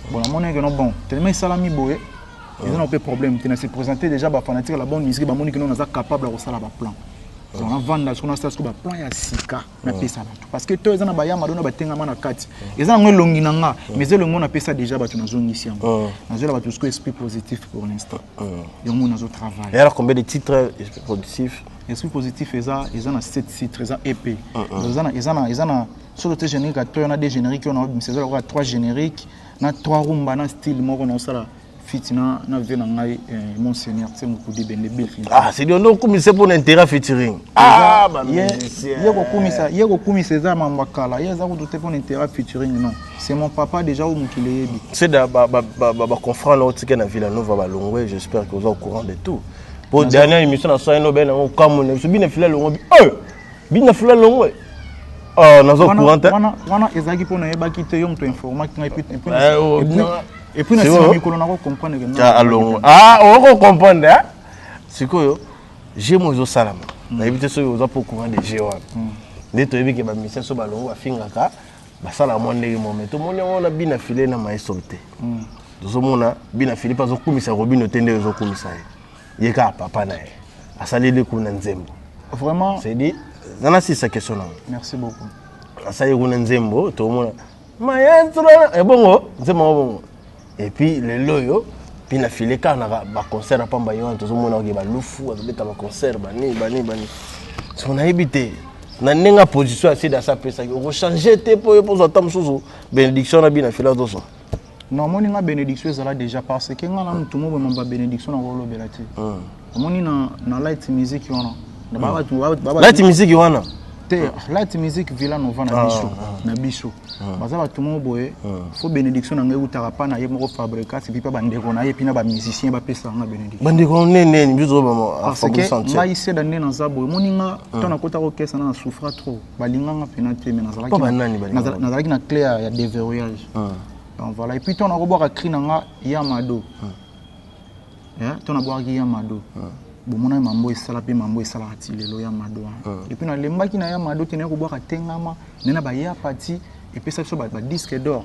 bon la monnaie que non bon tellement salami boye. Ils n'ont pas de problème. Ils se présenter déjà les fanatiques la bonne musique, ils sont capables de faire un plan. On a vendu ce qu'on a fait, plan ya sika na pesa bato parce que tous les ans na bayama dona batenga mana kati. Ils ont longi nanga mais le monde a pesa déjà bato na zone ici. Na zone bato ce esprit positif pour l'instant. Et on a travail. Et alors combien de titres esprit positif? Esprit positif ils ont 7 titres, ils ont EP. Ils ont sur le générique on a des génériques on a 3 génériques, na 3 rumba na style moko na ça. Fitina na vena ngai monseigneur c'est mon coup de bendebil c'est donc on commence pour l'intérêt featuring yego kumisa za mambakala yeza ko tout pour l'intérêt featuring non c'est mon papa déjà au mukile c'est da ba confrère là au na Villanova ba Longwe j'espère que vous êtes au courant de tout pour dernière émission na soirée Nobel on comme on bien filer Longwe bien filer Longwe nazo courant wana ezaki pour na yeba kite yo mto informa et puis na sima mikolo na ko comprendre que on ko comprendre hein c'est quoi j'ai mo zo salama na éviter so yo za pour courant de G1 ndeto yebi ke ba mission so ba longo afingaka ba sala mo ndenge mo meto mo na bina filer na maestro te dozo mona bina filer pas zo kumisa robino tende zo kumisa ye ka papa na ye asali le kuna nzembo vraiment c'est dit nana si sa question là merci beaucoup asali kuna nzembo to mona maestro e bongo nzembo bongo. Et puis le loyo puis na filé quand on a ba concert à Pamba yo tout le monde a ba lufu a beta ba concert bani on a habité na nenga position assez dans sa pesa on changer te pour attendre sous bénédiction na bien filé do so non moni nga bénédiction ça là déjà parce que nga na tout monde mamba bénédiction na ko lobela te moni na light music wana light music wana light music Villanova na biso baza ba tout monde boye faut bénédiction na ngai utaka pa na ye moko fabricat c'est puis pas bandeko na ye puis na ba musicien ba pesa nga bénédiction bandeko nene biso ba fabricat ngai c'est dans na za boye moninga to na kota ko kesa na souffra trop balinga nga pena te mais na zalaki na clé ya déverrouillage donc voilà et puis to na ko boka cri na nga Yamado to na boka Yamado bomona mambo esala pe mambo esala atilelo Yamado et puis na lembaki na Yamado tenait ko boka tengama nena ba ya parti et puis ça so ba disque d'or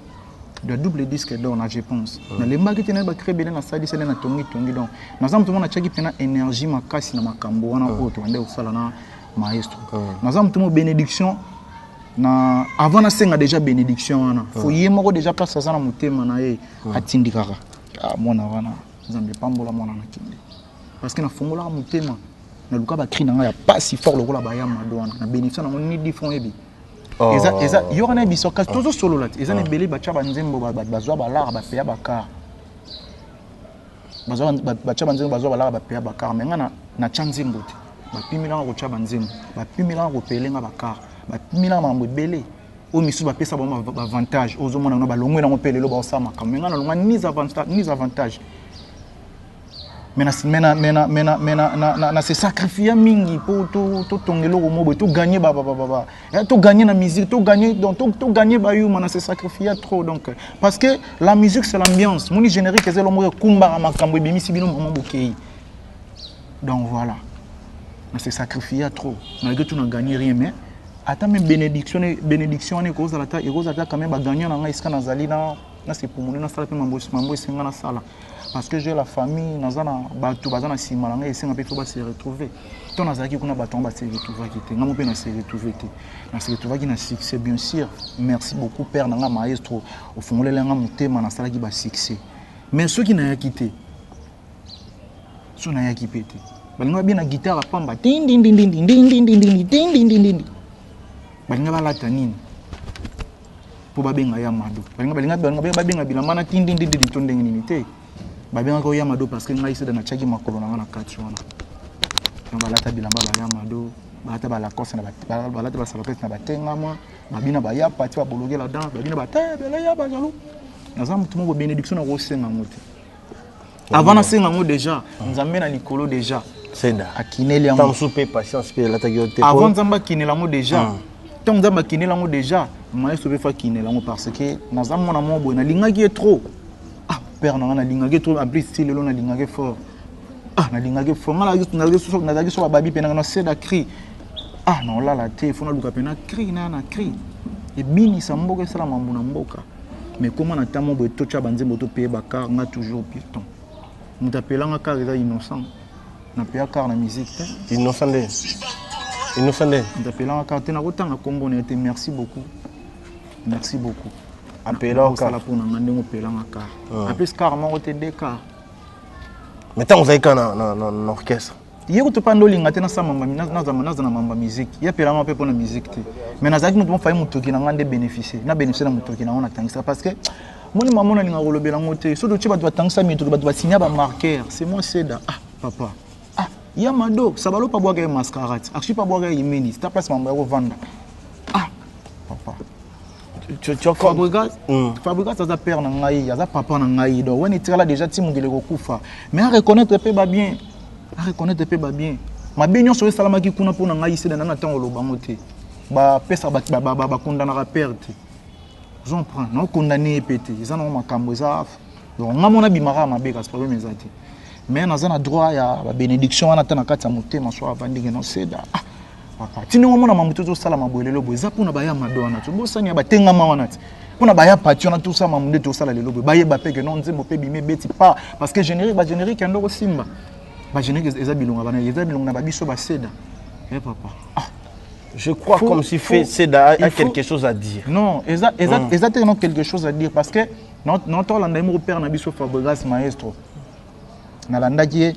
de double disque d'or na je pense na lembaki tenait ba créer bele na sadi sele na tongi donc na zamu tout monde na chaki pena énergie makasi na makambo wana ko to ande osala na maestro na zamu tout bénédiction na avant na senga déjà bénédiction wana faut yemoko déjà place ça na mutema na ye atindikaka mona wana nzambe pambola mona na kindi parce que na fongola mutema na luka ba cri na ya pas si fort lokola ba Yamado wana na bénédiction na ni difon ebi eza yo na biso kasi tozo solo là eza ne belé bacha banzembo bazwa balara ba peya bakar bacha banzembo bazwa balara ba peya bakar mais ngana na chanzembo te ba pimila ko cha banzembo ba pimila ko pelenga bakar ba pimila mambo belé o misu ba pesa ba avantage ozo mona na ba longwe na ko pelelo ba osama mais ngana longa ni avantage mena se sacrifier mingi pour to tongelo mo to gagner to gagner na musique to gagner donc to gagner ba you mana se sacrifier trop donc parce que la musique c'est l'ambiance moni générique c'est l'homme kumba makambo bimisi bino maman bokei donc voilà na se sacrifier trop malgré tout na gagner rien mais attends même bénédiction ne cause la ta quand même ba gagner na ngai iska na zali na c'est pour mon na sala pe mambo singa na sala parce que j'ai la famille nazana bato bazana simalanga et singa pe faut se retrouver ton nazaki kuna bato ba se retrouver qui ngamo pe na se retrouver qui na succès bien sûr merci beaucoup père nanga maestro au fongole lenga mutema na sala ki ba succès mais ceux qui na quitté ceux na qui pété balinga bien na guitare pamba ding ding ding ding ding ding ding ding ding ding ding balinga ba latanine pour babenga ya mado balinga babenga bilamba ding ding ding ding tondenge ni te babenga ko yamado parce que ngai sida na chaki makolo na kati wana donc balata bilamba ba yamado balata ba la course na balata ba salopette na batenga moi babina ba ya pati ba bologe la danse babina ba tebele ya ba jalo nazamu tout mo bénédiction na ko senga ngote avant na senga ngo déjà nzambe na likolo déjà seda akineli yango tant soupe patience pe la tagiote avant nzamba kinela ngo déjà tant nzamba kinela ngo déjà maestro be fa kinela ngo parce que nazamu na mo boy na lingaki trop père na lingage trop en plus style lo na lingage fort na lingage fort na so babi pe na seda cri non là la te fona luka pe na cri na cri et bini sa mboka sala mambo na mboka mais comment na tamo bo to cha banze moto pe bakar nga toujours piston m'tapelanga car eza innocent na pe car na musique innocent m'tapelanga car te na kotanga kombo na te merci beaucoup appela encore la pour nande ngo pelanga car en plus car mo te deka mais tant vous avez quand dans orchestre yeko to pando linga te na sama na mamba musique ya pelanga pe pona musique te mais nazaki mutu mo fayi mutoki na ngande bénéficier na mutoki na ona tangisa parce que moni maman na linga kolobela ngote so do chiba to tangisa mitu ba to signer ba marqueur c'est moi seda papa ya mado sabalo pa boga mascarade akshi pa boga yimeni sta place mamba ko vanda papa tu Fabrigas ça père na ngai ya papa na ngai donc on est là déjà timungele ko kufa mais à reconnaître pe ba bien ma bien nyonso salama ki kuna pona ngai c'est na tango lo bango te ba pesa ba kondana ka perte j'en prends non condamné pété ils en ont makambo za donc ngamona bimara mabeka c'est problème ezati mais na zana droit ya ba bénédiction wana tana kata motema so avandinge no seda papa tino mona mamuto zo sala mabolelo bo za pona ba ya madona to bosani ba tenga mawana ti pona ba ya patio na tout ça mamunde to sala lelo bo ba ye ba peke non nzembo pe bime beti pas parce que générique ndo ko simba ba générique eza bilonga bana eza bilonga na ba biso ba seda papa je crois comme si fait seda a quelque chose à dire non eza quelque chose à dire parce que notre landa mo père na biso Fabrigas maestro na landa qui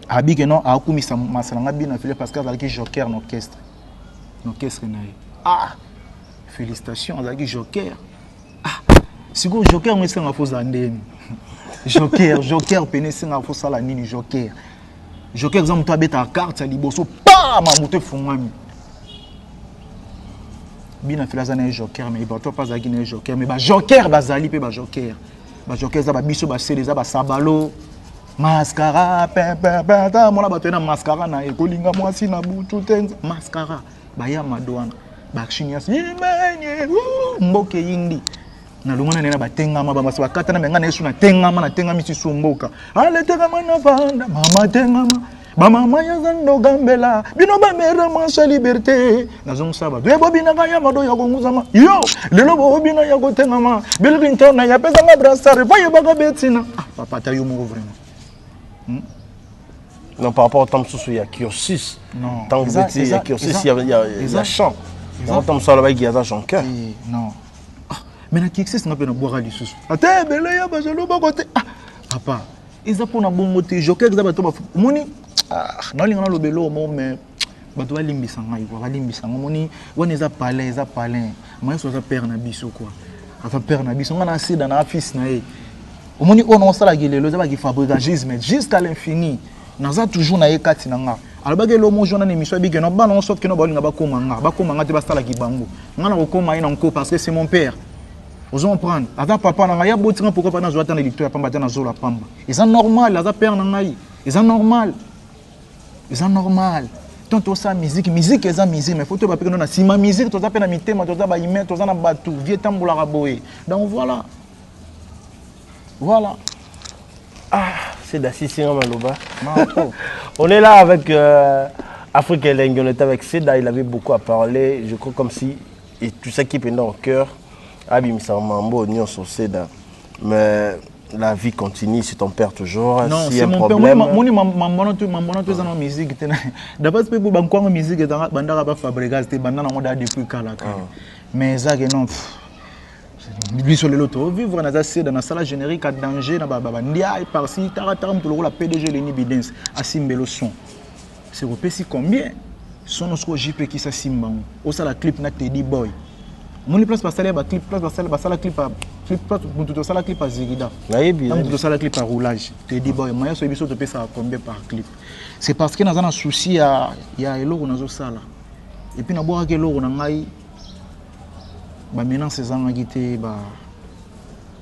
Habike non a kumisa masalanga bina file parce que azalaki joker n'orchestre na félicitations azalaki joker siko joker mo senga foza ndeni joker pene senga foza la nini joker exemple to abeta carte liboso pa mamuto fungami bina file azana joker mais bato pas azalaki na joker mais ba joker bazali pe ba joker za ba biso ba célé za ba sabalo mascara ta mona bato na mascara na ekolinga mwasi na butu tenza mascara baya madwana bakshinias imenye mboke yindi na lungana nena batengama ba maso bakata na menga na yesu na tengama misisu mboka ale tengama na vanda mama tengama ba mama ya zando gambela bino ba mera mansa liberté na zonsa ba debo bina ga ya mado ya gonguzama yo lelo bo bina ya go tengama bilbinto na ya pesa nga brassare voye baga betina papa ta yo mo vraiment. Non, par rapport au temps sous il y a Kiosis. Non. Tant que vous il y a Kiosis, il y a chant. Dans le temps sous il y a Jonker. Non. Mais na Kiosis n'a pas de boire du sous. Attends, belle ya ba jalo ba côté. Papa, ils a pour na bon moté Joker za ba to ba moni. Non linga na lobelo mo mais bato balimbisa ngai quoi balimbisa ngai moni wana eza palais moyen so za père na biso quoi afa père na biso ngana sida na fils na ye omoni ono sala gelelo za ba ki fabricagisme jusqu'à l'infini naza toujours na ye kati na nga alors bagelo mo jona na émission bige no bana on sauf que no balinga bakoma nga te basala ki bango ngana kokoma ina nko parce que c'est mon père vous en prendre ata papa na nga ya botinga pourquoi pas na zo ata na licteur pamba ta na zo la pamba c'est normal ata père na ngai c'est normal tant to sa musique eza musique mais faut to ba pekeno na sima musique to za pe na mitema to za ba ime to za na batu vie tambula raboé donc voilà ah c'est d'Assisi Maloba. On est là avec Afrique Elengi, on était avec Seda, il avait beaucoup à parler, je crois comme si, et tout ça qui pendant au cœur, Abim Samambo, Nyon sur Seda. Mais la vie continue, c'est ton père toujours. Non, si c'est mon père. Moi, je suis musique. D'abord, je suis en musique, je suis en fabriquer, je suis en depuis Kalaka. Mais ça, non. Lui sur le loto, vivre dans la salle générique à danger, dans la par-ci, taratam pour le PDG Lenny Bidens, à Simbelo son. C'est au PC combien son osco JP qui s'assimba. Au sala clip na Teddy Boy. Mon place pas saler clip, place pas saler clip à clip, tout ça la clip à Zigida. Tout ça la clip à roulage. Teddy Boy, moi sur émission de payer ça combien par clip. C'est parce que dans un souci il y a l'eau dans sala. Et puis na boire que l'eau na ngai ba maintenant ces gens qui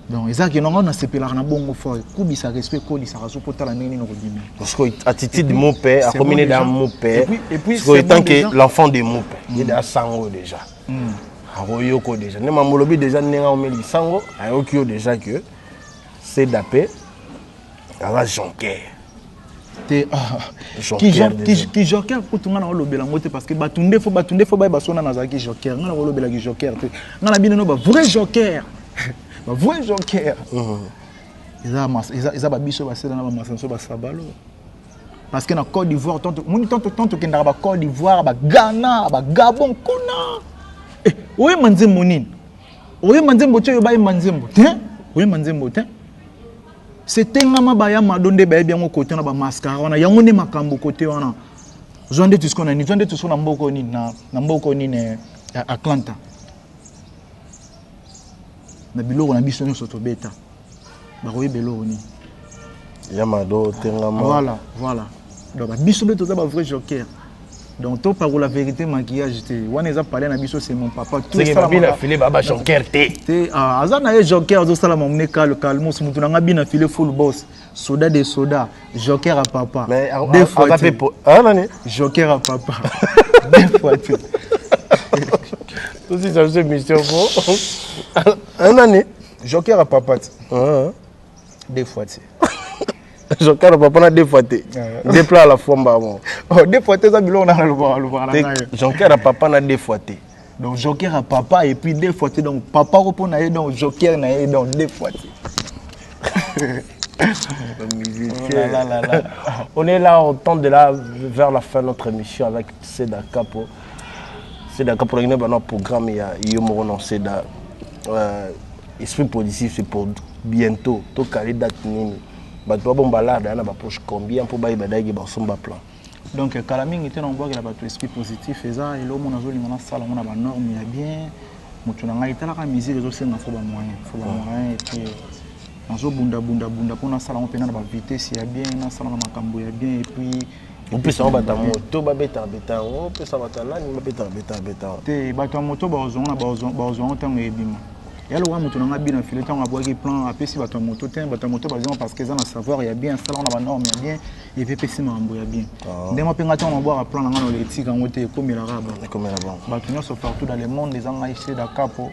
donc ils ont non c'est pelar na bongo fort kubi ça respect ko li ça raso pota la nini no kodimi parce que attitude de mon père a combiné dans mon père et puis c'est tant que l'enfant de mon père il est à sango déjà aroyoko déjà ne mamolobi déjà nenga o meli sango ayokio déjà que c'est dapé ala jonker qui joker pour tout le monde lobela ngote parce que batunde faut ba sona na zaki joker ngana lobela ki joker te ngana bino no ba vrai joker ba vrai joker ils a ba biso ba sela na ba masanso ba sabalo parce que na Côte d'Ivoire tant que na ba Côte d'Ivoire ba Ghana ba Gabon kuna oye manzembo nini oye manzembo tyo ba manzembo te oye manzembo te c'était ngama ba ya madonde ba bien au côté na ba mascara wana yango ne makambo côté wana zonde tout ce qu'on a ni zonde tout ce qu'on a mboko ni na mboko ni ne Atlanta na biloko na biso nyonso to beta ba koyi beloko ni yamado tengama voilà donc ba biso beto za ba vrai joker donc to par la vérité maquillage te wana eza parler na biso c'est mon papa tout ça bien affilé baba joker te azana ye joker zo sala mamne calmos mutu na ngabi na filer full boss soda de soda joker à papa mais deux fois nani joker à papa deux fois tout aussi ça c'est mission pour nani joker à papa deux fois tu joker à papa na deux fois te deux plats à la fois bon deux fois te ça bilo na le joker à papa na deux fois te donc joker à papa et puis deux fois te donc papa repond na donc joker na donc deux fois te on est là, on tente de là vers la fin de notre émission avec Seda Capo. Seda Capo, il y a un programme, il y a un Seda. Esprit positif, c'est pour bientôt. Tout calé date nini. Bah toi bon balade, il y a un poche combien pour bailler badaï bah son bas plan. Donc Kalaming était en bois qu'il a battu esprit positif et ça et l'homme on a joué dans la salle on a ba norme il y a bien. Mutu na ngai tala ka musique les autres c'est na faut ba moyen et puis nazo bunda pona sala on pena na ba vitesse ya bien na sala na makambo ya bien et puis on peut ça bata moto ba beta on peut ça bata là ni ba beta te bata moto ba ozon tango ebima ya lo wa moto na ngabi na filet tango aboki plan apesi bata moto par exemple parce que ça na savoir ya bien sala na ba norme ya bien et puis pesi mambo ya bien ndema penga tango boire plan na ngano le tika ngote comme la raba bata nyonso partout dans le monde les anga ici da capo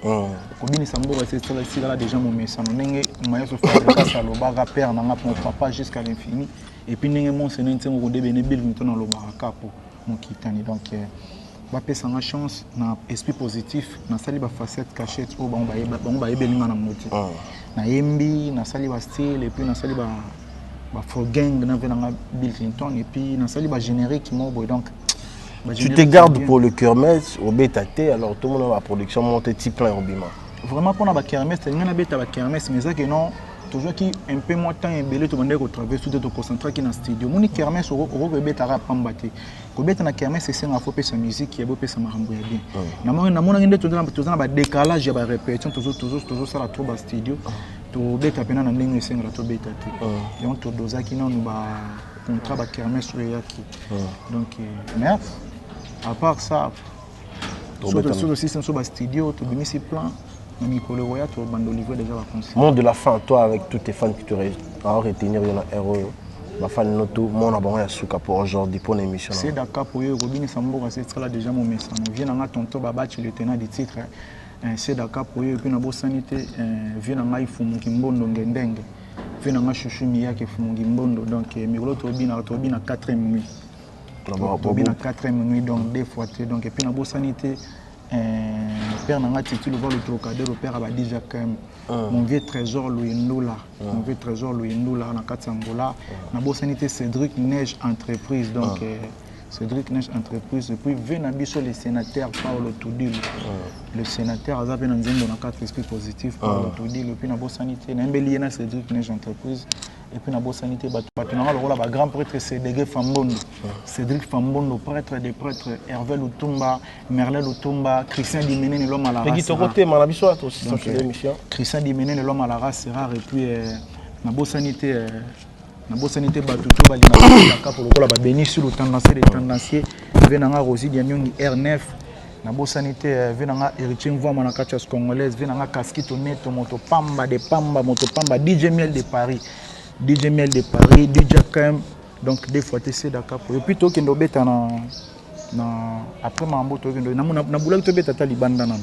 kobini sambo ba c'est là déjà mon message ndenge moyen so faire ça lo ba père na mon papa jusqu'à l'infini et puis ndenge mon c'est ntengo ko debene bil mito na lo ba capo mon kitani donc ba pesa nga chance na esprit positif na sali ba facette cachette o ba yebelinga na moti na yembi na sali ba style et puis na sali ba for gang na venanga Bill Clinton et puis na sali ba générique mobo donc tu te gardes pour le kermesse au bétaté alors tout le monde a la production monte petit plein au bima vraiment pour na ba kermesse ngana beta ba kermesse mais ça que non toujours qui un peu moins temps et belé, tu vas retrouver tout te concentrer qui dans studio. Mon kermesse au rebet à rapambate. Kobet na kermesse c'est un afro sa musique qui est beau sa marambo bien. Na mon ngende tout dans ba décalage ya ba répétition toujours ça la trop bas studio. Tu beta pena na ndenge senga to beta te. Donc to doza qui non ba contrat ba kermesse sur yaki. Donc mais à part ça sur le système sur le studio, tu as mis ces plans, tu as mis le royal, tu as livrer déjà la conscience. Mot de la fin, toi avec tous tes fans qui te retenir un héros, ma fan noto, mon abonné à Souka pour aujourd'hui pour l'émission. C'est d'accord pour eux, Robin Sambo, c'est là déjà mon message. Viens dans tonton Baba, tu le tenant du titre. C'est d'accord pour eux, puis dans la sanité, viens dans la Fumu Kimbondo Ngendenge, viens dans la Chouchou Mia qui Fumu Kimbondo, donc Migolo Tobin à 4e nuit. Tobin à 4e nuit, donc des fois, donc et puis dans la sanité. Père n'a titre le vol autocadé le père a déjà quand même mon vieux trésor Louindoula mon vieux trésor Louindoula na Katsangola na bo sanité Cédric Neige entreprise donc Cédric Neige entreprise et puis Venabiso le sénateur Paolo Toudil le sénateur a zappé dans Nzembo na 4 esprits positifs Paolo Toudil et puis na bo sanité na mbeli na Cédric Neige entreprise et puis na bo sanité batu na le rôle ba grand prêtre Cédric Fambondo Cédric Fambondo prêtre des prêtres Hervé Lutumba Merlin Lutumba Christian Dimenen l'homme à la race Christian Dimenen l'homme à la race rare et puis na bo sanité batu to ba lina ka pour le rôle ba béni sur le tendancier des tendanciers venanga Rosie Dianyongi R9 na bo sanité venanga héritier Mvoma na kachas congolaise venanga Casquito Neto moto pamba DJ Miel de Paris DJ Miel de Paris, DJ Kam, donc des fois c'est d'accord. Et puis toi qui nous bête après mambo toi qui nous na boula tu bête ta libanda nan.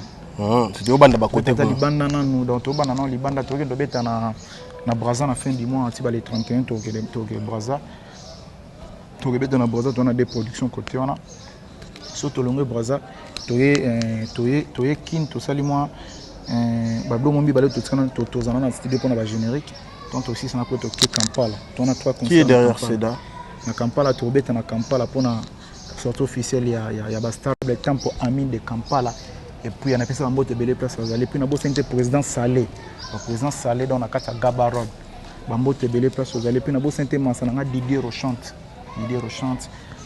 C'était au banda ba côté ta libanda nan donc au banda nan libanda toi qui nous bête na Brazza na fin du mois anti ba les 31 toi qui Brazza. Toi qui bête na Brazza on a des productions côté on a. Surtout longue Brazza toi kin to sali moi bablo mombi ba le to zana na studio pour na ba générique. Donc aussi, c'est un peu de Kampala. On a 3 concerts. Qui est derrière Seda? Na Kampala, tu es na Kampala pour la sortie officielle. Il y a Bastable Tempo Amin de Kampala. Et puis, il y a un peu de belle place. Et puis, il y a un président Salé. Le président Salé, dans la carte Gabarod. Il y a un peu de belle place. Et puis, il y a un Didier Rochante.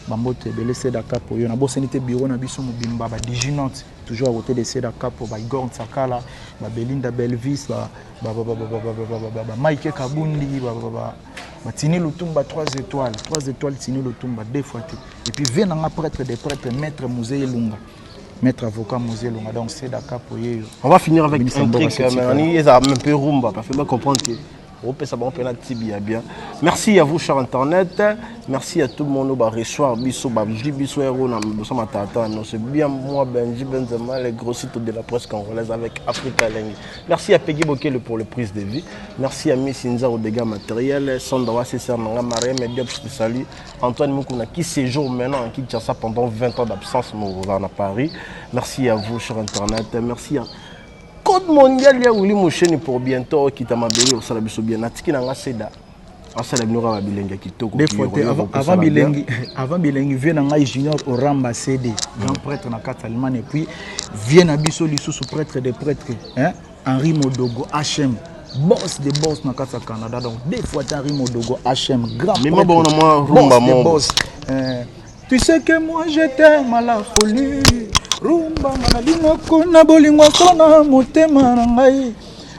Bambo te belé Sedaka pour yo na bo sanité bureau na biso mobimba ba Diginote toujours à côté de Sedaka pour ba Igor Sakala ba Belinda Belvis ba Mike Kabundi ba Tini Lutumba 3 étoiles Tini Lutumba deux fois et puis vient un prêtre des prêtres maître Musée Lunga maître avocat Musée Lunga donc Sedaka pour yo. On va finir avec un truc mais ils a un peu rumba parce que comprendre que bien. Merci à vous, cher Internet. Merci à tout le monde qui reçoit Bisso, c'est bien moi, Benji Benzema, les gros sites de la presse congolaise avec Africa Lengi. Merci à Peggy Bokele pour le prise de vie. Merci à Miss Inza au dégâts matériels. Sondawa César Nanga, Maria Mediop, je te salue. Antoine Moukouna qui séjourne maintenant en Kinshasa pendant 20 ans d'absence à Paris. Merci à vous, cher Internet. Merci à Code mondial, il y a Willy Moucheni pour bientôt qui t'a mabélé au Salabiso bien. Natiki n'a Seda. Asalabnora Bilenga qui toko. Avant Bilengi, vient dans Junior au Ramba CD, grand prêtre dans 4 Allemagne. Et puis, vient à Bissoli sous prêtre des prêtres. Henri Modogo, HM. Boss des boss dans 4 Canada. Donc, des fois, Henri Modogo, HM. Grand prêtre. Boss. Tu sais que moi, je t'aime à la folie. Rumba manalinga kuna bolingwa sona motema na ngai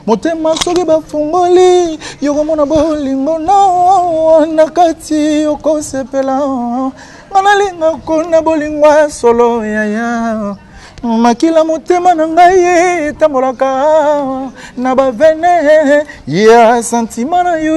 motema soki bafungoli yokomona bolingo na kati okosepela manalinga kuna bolingwa solo yaya makila motema na ngai tambolaka na bavene ya sentiment na yo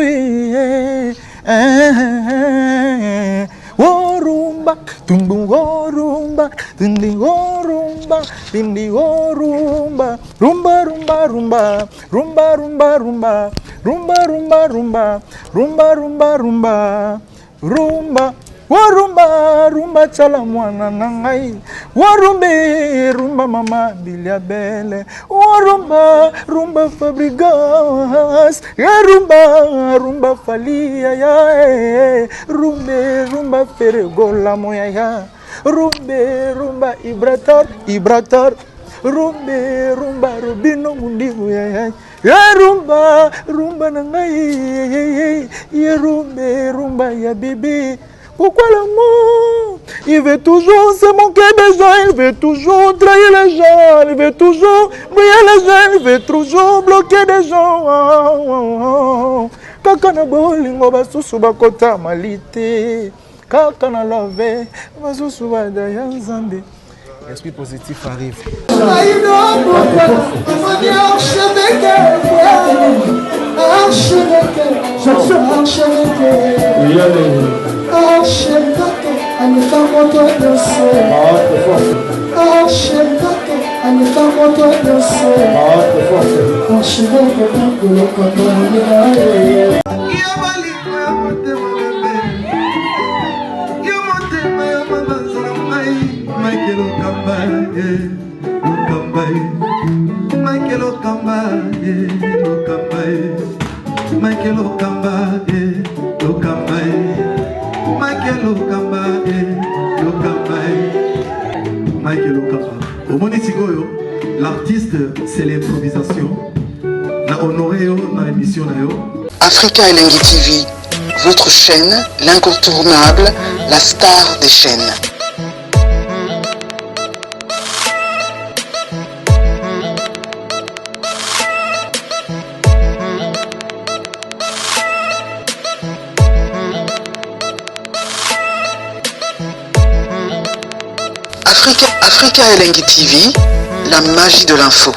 Rumba, tumbu rumba, tindi rumba, tindi rumba, rumba rumba rumba, rumba rumba rumba, rumba rumba rumba, rumba rumba rumba, rumba. Warumba, rumba chala mwana nangai. Warumbe, rumba mama biliabele. Warumba, rumba Fabrigas. Rumba, rumba falia ya. Rumbe, rumba feregola moya ya. Rumbe, rumba ibrator. rumbe rumba robino mundimu ya rumba rumba na ngai ya rumbe rumba ya bibi. Pourquoi l'amour? Il veut toujours se moquer des gens, il veut toujours trahir les gens, il veut toujours briller les gens, il veut toujours bloquer des gens. Kaka na bolingo basusu bakota malite, kaka na love basusu badaya nzambe. Esprit positif arrive. L'artiste, c'est l'improvisation. La honoré dans l'émission. Africa Elengi TV, votre chaîne, l'incontournable, la star des chaînes. Africa Elengi TV, la magie de l'info.